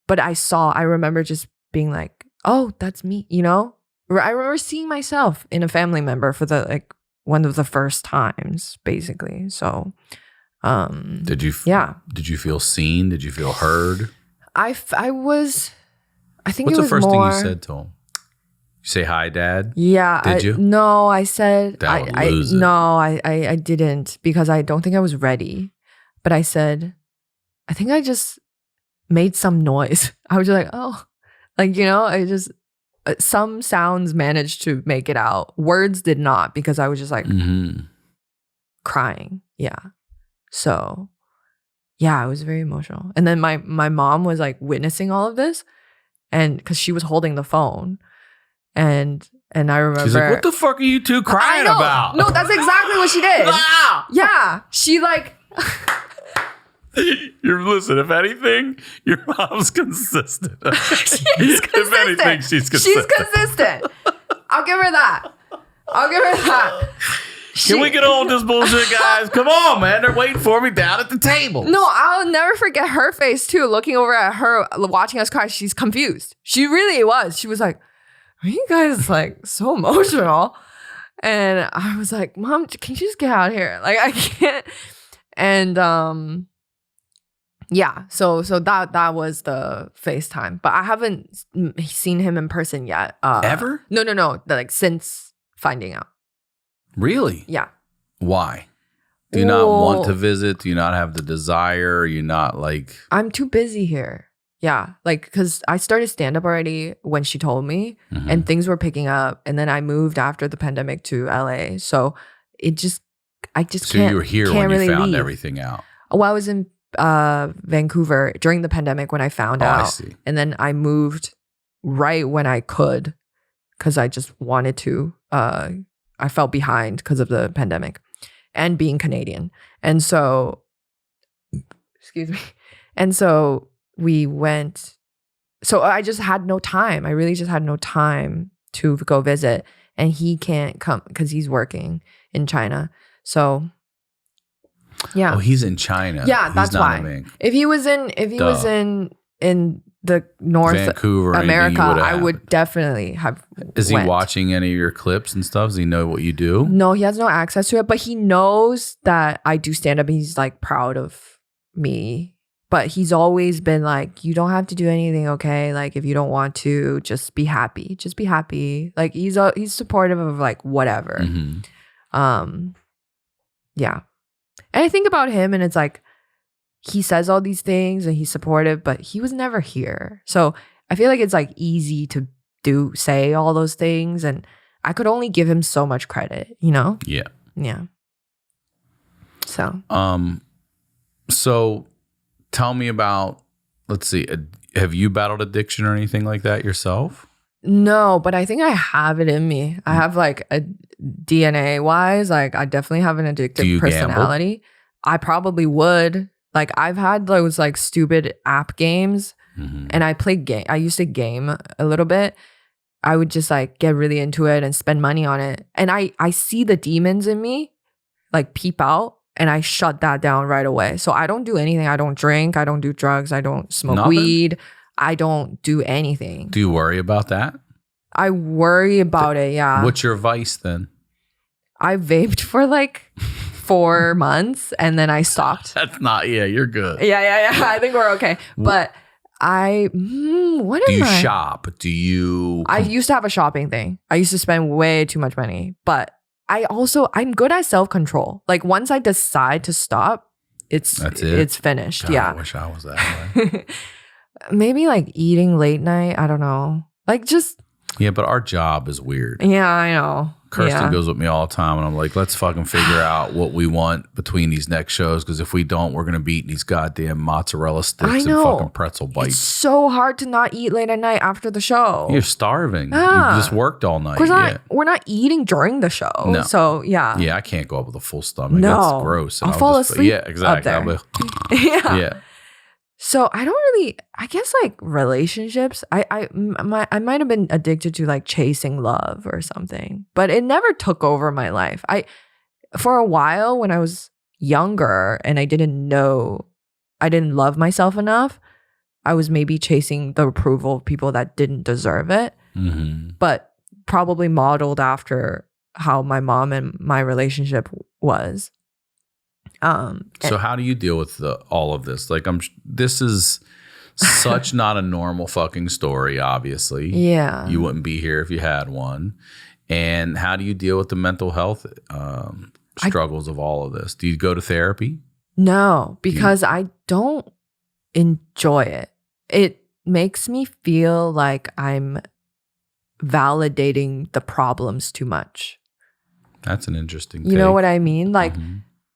remember just being like, oh, that's me, I remember seeing myself in a family member for one of the first times, basically. So, did you feel seen? Did you feel heard? I was, I think What's it was the first more, thing you said to him? You say hi, Dad? Yeah. Did you? No, I said, That would lose it. No, I didn't, because I don't think I was ready. But I said, I think I just made some noise. I was just like, oh, I just, some sounds managed to make it out. Words did not, because I was just crying. Yeah. So, yeah, I was very emotional. And then my mom was witnessing all of this, and because she was holding the phone. And I remember, she's like, what the fuck are you two crying about? No, that's exactly what she did. Ah! Yeah. She Listen, if anything, your mom's consistent. She's consistent. If anything, she's consistent. She's consistent. I'll give her that. Can we get on with this bullshit, guys? Come on, man. They're waiting for me down at the table. No, I'll never forget her face too, looking over at her, watching us cry. She's confused. She really was. She was like, are you guys so emotional? And I was like, Mom, can you just get out of here? I can't. And yeah, so that was the FaceTime. But I haven't seen him in person yet. Ever? No. Since finding out. Really? Yeah. Why? Do you not want to visit? Do you not have the desire? Are you not I'm too busy here. Yeah. Because I started stand-up already when she told me, and things were picking up. And then I moved after the pandemic to LA. So I just So can't. you were here can't when you really found leave. everything out. Well, I was in Vancouver during the pandemic when I found out. I see. And then I moved right when I could, because I just wanted to. I felt behind because of the pandemic and being Canadian. And so, excuse me. And so we went. So I just had no time. I really just had no time to go visit. And he can't come because he's working in China. So, yeah. Oh, he's in China. Yeah, He's that's not why. in Vancouver. If he was in the North Vancouver, America, anything, I would definitely have. Is he went. watching any of your clips and stuff? Does he know what you do? No, he has no access to it, but he knows that I do stand up. He's proud of me, but he's always been like, you don't have to do anything, okay? If you don't want to, just be happy. Just be happy. He's supportive of whatever. Mm-hmm. Yeah. And I think about him, and it's he says all these things and he's supportive, but he was never here. So I feel it's easy to say all those things, and I could only give him so much credit, Yeah. Yeah. So. So tell me about, let's see, have you battled addiction or anything like that yourself? No, but I think I have it in me. I have a DNA wise, I definitely have an addictive personality. Gamble? I probably would. I've had those stupid app games, and I used to game a little bit. I would just get really into it and spend money on it. And I see the demons in me, like peep out, and I shut that down right away. So I don't do anything. I don't drink. I don't do drugs. I don't smoke Nothing? weed. I don't do anything. Do you worry about that? I worry about it. Yeah. What's your vice then? I vaped for like 4 months and then I stopped. That's not, you're good. Yeah. I think we're okay. But what Do am you I? shop? Do you? I used to have a shopping thing. I used to spend way too much money. But I'm good at self-control. Like once I decide to stop, That's it? it's finished. God, Yeah. I wish I was that way. Maybe like eating late night. I don't know. Like just, Yeah, but our job is weird. yeah, I know. Kirsten Yeah. goes with me all the time, and I'm like, let's fucking figure out what we want between these next shows, because if we don't, we're going to be eating these goddamn mozzarella sticks I and know. fucking pretzel It's bites. so hard to not eat late at night after the show. You're starving. Yeah. You just worked all night. We're not eating during the show. No. So yeah. Yeah, I can't go up with a full stomach. No. That's gross. And I'll fall just, asleep Yeah, exactly. up there. Yeah. Yeah. So I don't really, I guess like relationships, I might have been addicted to like chasing love or something, but it never took over my life. For a while when I was younger and I didn't love myself enough, I was maybe chasing the approval of people that didn't deserve it, but probably modeled after how my mom and my relationship was. So how do you deal with all of this? Like, this is such not a normal fucking story, obviously. Yeah. You wouldn't be here if you had one. And how do you deal with the mental health struggles of all of this? Do you go to therapy? No, because I don't enjoy it. It makes me feel like I'm validating the problems too much. That's an interesting You know take. what I mean? Like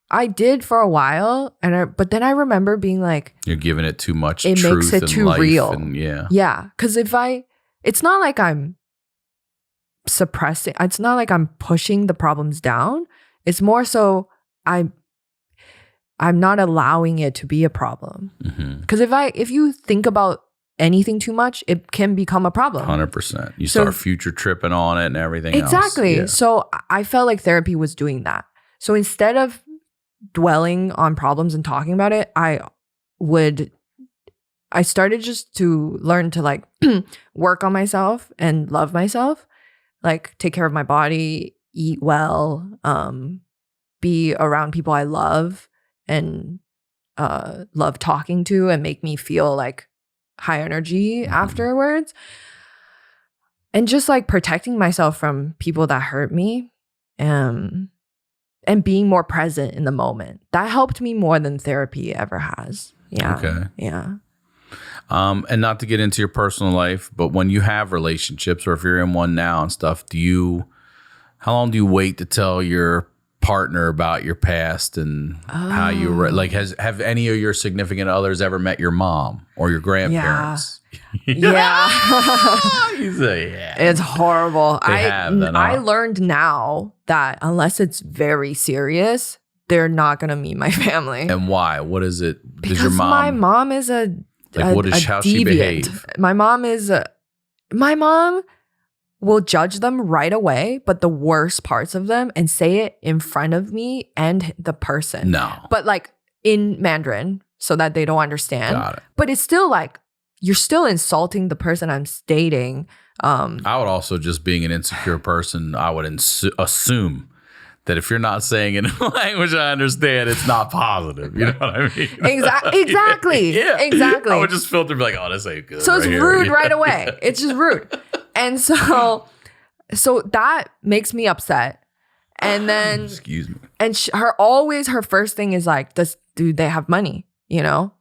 I did for a while, but then I remember being like, You're giving it too much it truth makes it and too life real. And Yeah, because it's not like I'm suppressing. It's not like I'm pushing the problems down. It's more so I'm not allowing it to be a problem. Because if you think about anything too much, it can become a problem. 100%. You start future tripping on it and everything Exactly. else. So I felt like therapy was doing that. So instead of dwelling on problems and talking about it, I started just to learn to like work on myself and love myself, like take care of my body, eat well, be around people I love and love talking to and make me feel like high energy afterwards. And just like protecting myself from people that hurt me. And being more present in the moment. That helped me more than therapy ever has. Yeah. Okay. Yeah. And not to get into your personal life, but when you have relationships or if you're in one now and stuff, how long do you wait to tell your partner about your past and how you were like, have any of your significant others ever met your mom or your grandparents? Yeah. You say, yeah. It's horrible. I learned now that unless it's very serious, they're not going to meet my family. And why? What is it? Because Does your mom, my mom is a how she deviant. behave? My mom will judge them right away, but the worst parts of them and say it in front of me and the person. No. But like in Mandarin so that they don't understand. Got it. But it's still like, you're still insulting the person I'm dating. I would also, just being an insecure person, I would assume that if you're not saying it in a language I understand, it's not positive. You know what I mean? Exactly. Yeah. Exactly. I would just filter and be like, oh, this ain't good. So it's here. rude right away. It's just rude. And so that makes me upset. And then, excuse me. And her first thing is like, do they have money? You know?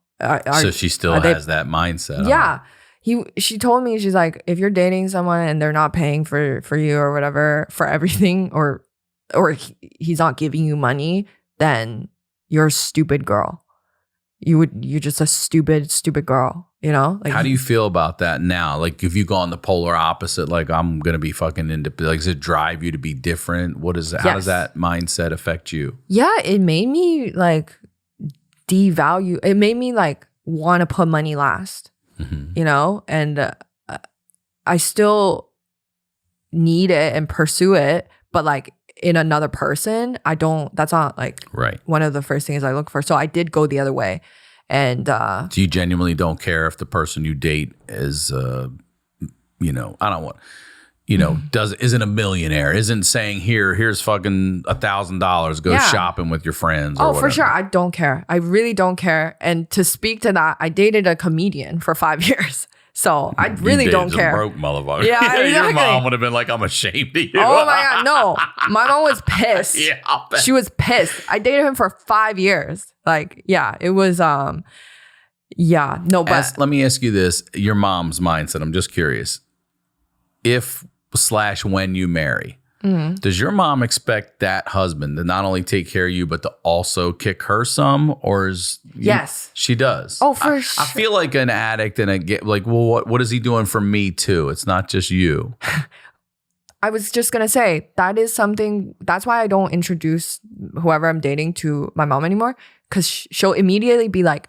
So she still has that mindset. Yeah. She told me, she's like, if you're dating someone and they're not paying for you or whatever, for everything, or he's not giving you money, then you're a stupid girl. You're just a stupid girl, you know? Like, how do you feel about that now? Like, if you go on the polar opposite, like I'm going to be fucking like, does it drive you to be different? How does that mindset affect you? Yeah, it made me like devalue. It made me like want to put money last, you know? And I still need it and pursue it, but like in another person, that's not like one of the first things I look for. So I did go the other way. And so you genuinely don't care if the person you date is, I don't want, isn't a millionaire, isn't saying here's fucking $1,000, go shopping with your friends. Or for sure. I don't care. I really don't care. And to speak to that, I dated a comedian for 5 years. So I really don't care. Broke motherfucker. Yeah, exactly. Your mom would have been like, I'm ashamed of you. Oh my God, no. My mom was pissed. Yeah, I'll bet. She was pissed. I dated him for 5 years. Like, yeah, it was, but. Let me ask you this, your mom's mindset. I'm just curious. If/when you marry, does your mom expect that husband to not only take care of you, but to also kick her some? Or yes, she does. Oh, for sure. I feel like an addict and what is he doing for me too? It's not just you. I was just going to say, that is something, that's why I don't introduce whoever I'm dating to my mom anymore. Because she'll immediately be like,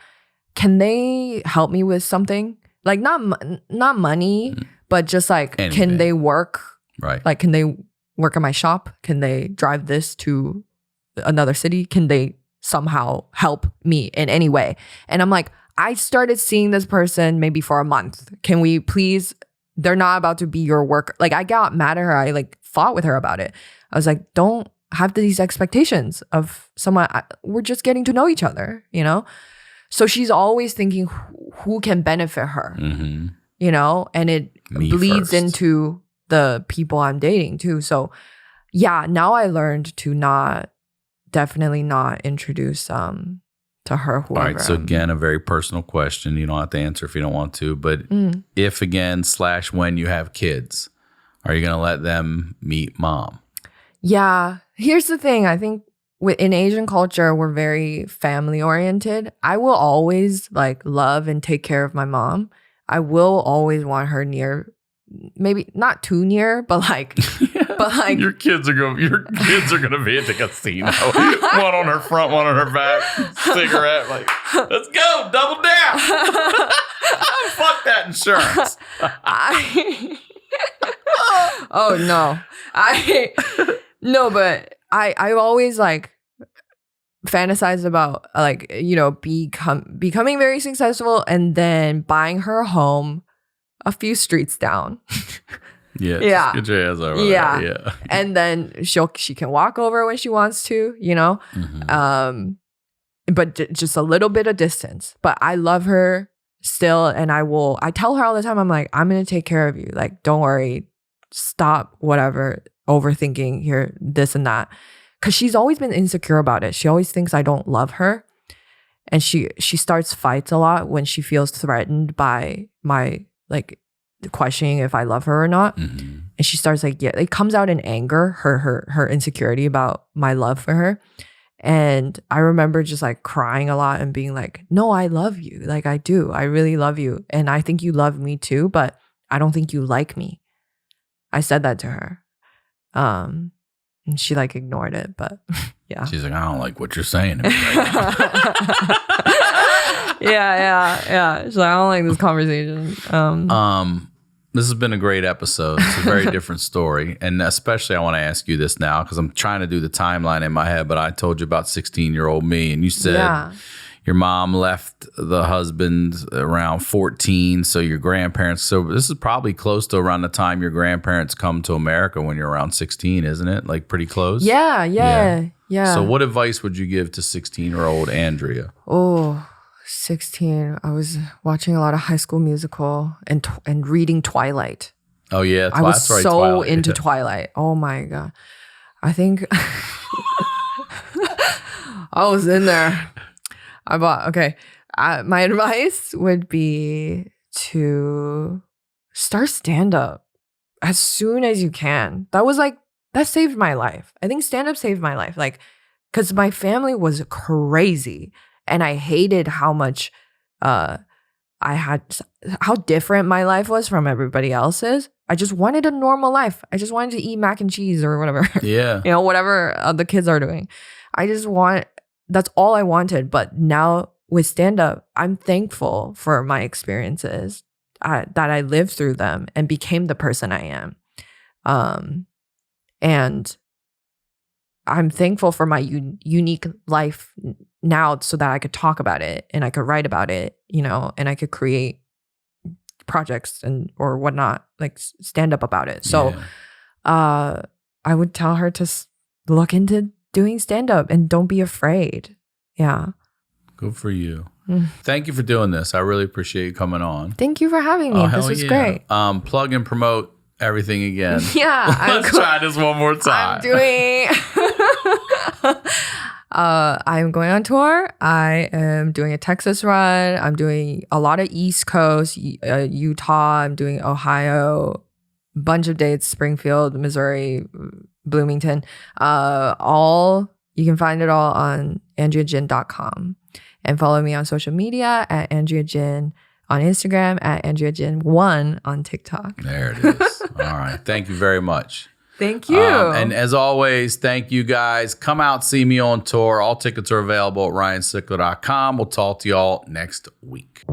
can they help me with something? Like, not money, but just like, anything. Can they work? Right. Like, can they work in my shop? Can they drive this to another city? Can they somehow help me in any way? And I'm like, I started seeing this person maybe for a month. Can we please, they're not about to be your worker. Like, I got mad at her. I like fought with her about it. I was like, don't have these expectations of someone. We're just getting to know each other, So she's always thinking who can benefit her, and it bleeds into the people I'm dating too. So yeah, now I learned to definitely not introduce to her whoever. All right, so again, a very personal question. You don't have to answer if you don't want to, but if again / when you have kids, are you going to let them meet mom? Yeah. Here's the thing. I think in Asian culture, we're very family oriented. I will always like love and take care of my mom. I will always want her near, maybe not too near, but like, your kids are gonna be at the casino. One on her front, one on her back, cigarette. Like, let's go, double down. Fuck that insurance. Oh no, but I always like fantasize about like becoming very successful and then buying her a home a few streets down. Yeah. Yeah. Get your ass over Yeah. there. Yeah. And then she can walk over when she wants to, but just a little bit of distance. But I love her still, and I tell her all the time, I'm like, I'm gonna take care of you. Like, don't worry, stop whatever overthinking here, this and that. Because she's always been insecure about it. She always thinks I don't love her. And she starts fights a lot when she feels threatened by my like questioning if I love her or not. Mm-hmm. And she starts like, yeah, it comes out in anger, her insecurity about my love for her. And I remember just like crying a lot and being like, no, I love you. Like, I do. I really love you. And I think you love me too, but I don't think you like me. I said that to her. And she like ignored it, but yeah. She's like, I don't like what you're saying to me right now. Yeah. She's like, I don't like this conversation. This has been a great episode. It's a very different story. And especially I want to ask you this now because I'm trying to do the timeline in my head, but I told you about 16-year-old me and you said your mom left the husband around 14. So your grandparents, so this is probably close to around the time your grandparents come to America when you're around 16, isn't it? Like pretty close? Yeah. So what advice would you give to 16-year-old Andrea? Oh, 16. I was watching a lot of High School Musical and reading Twilight. Oh, yeah. I was so Twilight. Into Twilight. Oh, my God. I think I was in there. My advice would be to start stand-up as soon as you can. That saved my life. I think stand-up saved my life. Like, because my family was crazy. And I hated how much how different my life was from everybody else's. I just wanted a normal life. I just wanted to eat mac and cheese or whatever. Yeah. Whatever the kids are doing. That's all I wanted. But now with stand-up, I'm thankful for my experiences, that I lived through them and became the person I am. And I'm thankful for my unique life now so that I could talk about it and I could write about it, you know, and I could create projects and or whatnot, like stand up about it. So I would tell her to look into doing stand up and don't be afraid. Yeah. Good for you. Thank you for doing this. I really appreciate you coming on. Thank you for having me. This was great. Plug and promote everything again. Yeah. Let's try this one more time. I'm going on tour. I am doing a Texas run. I'm doing a lot of East Coast, Utah. I'm doing Ohio, bunch of dates, Springfield, Missouri, Bloomington. You can find it all on AndreaJin.com. And follow me on social media at Andrea Jin on Instagram, at Andrea Jin 1 on TikTok. There it is. All right. Thank you very much. Thank you. And as always, thank you guys. Come out, see me on tour. All tickets are available at ryansickler.com. We'll talk to y'all next week.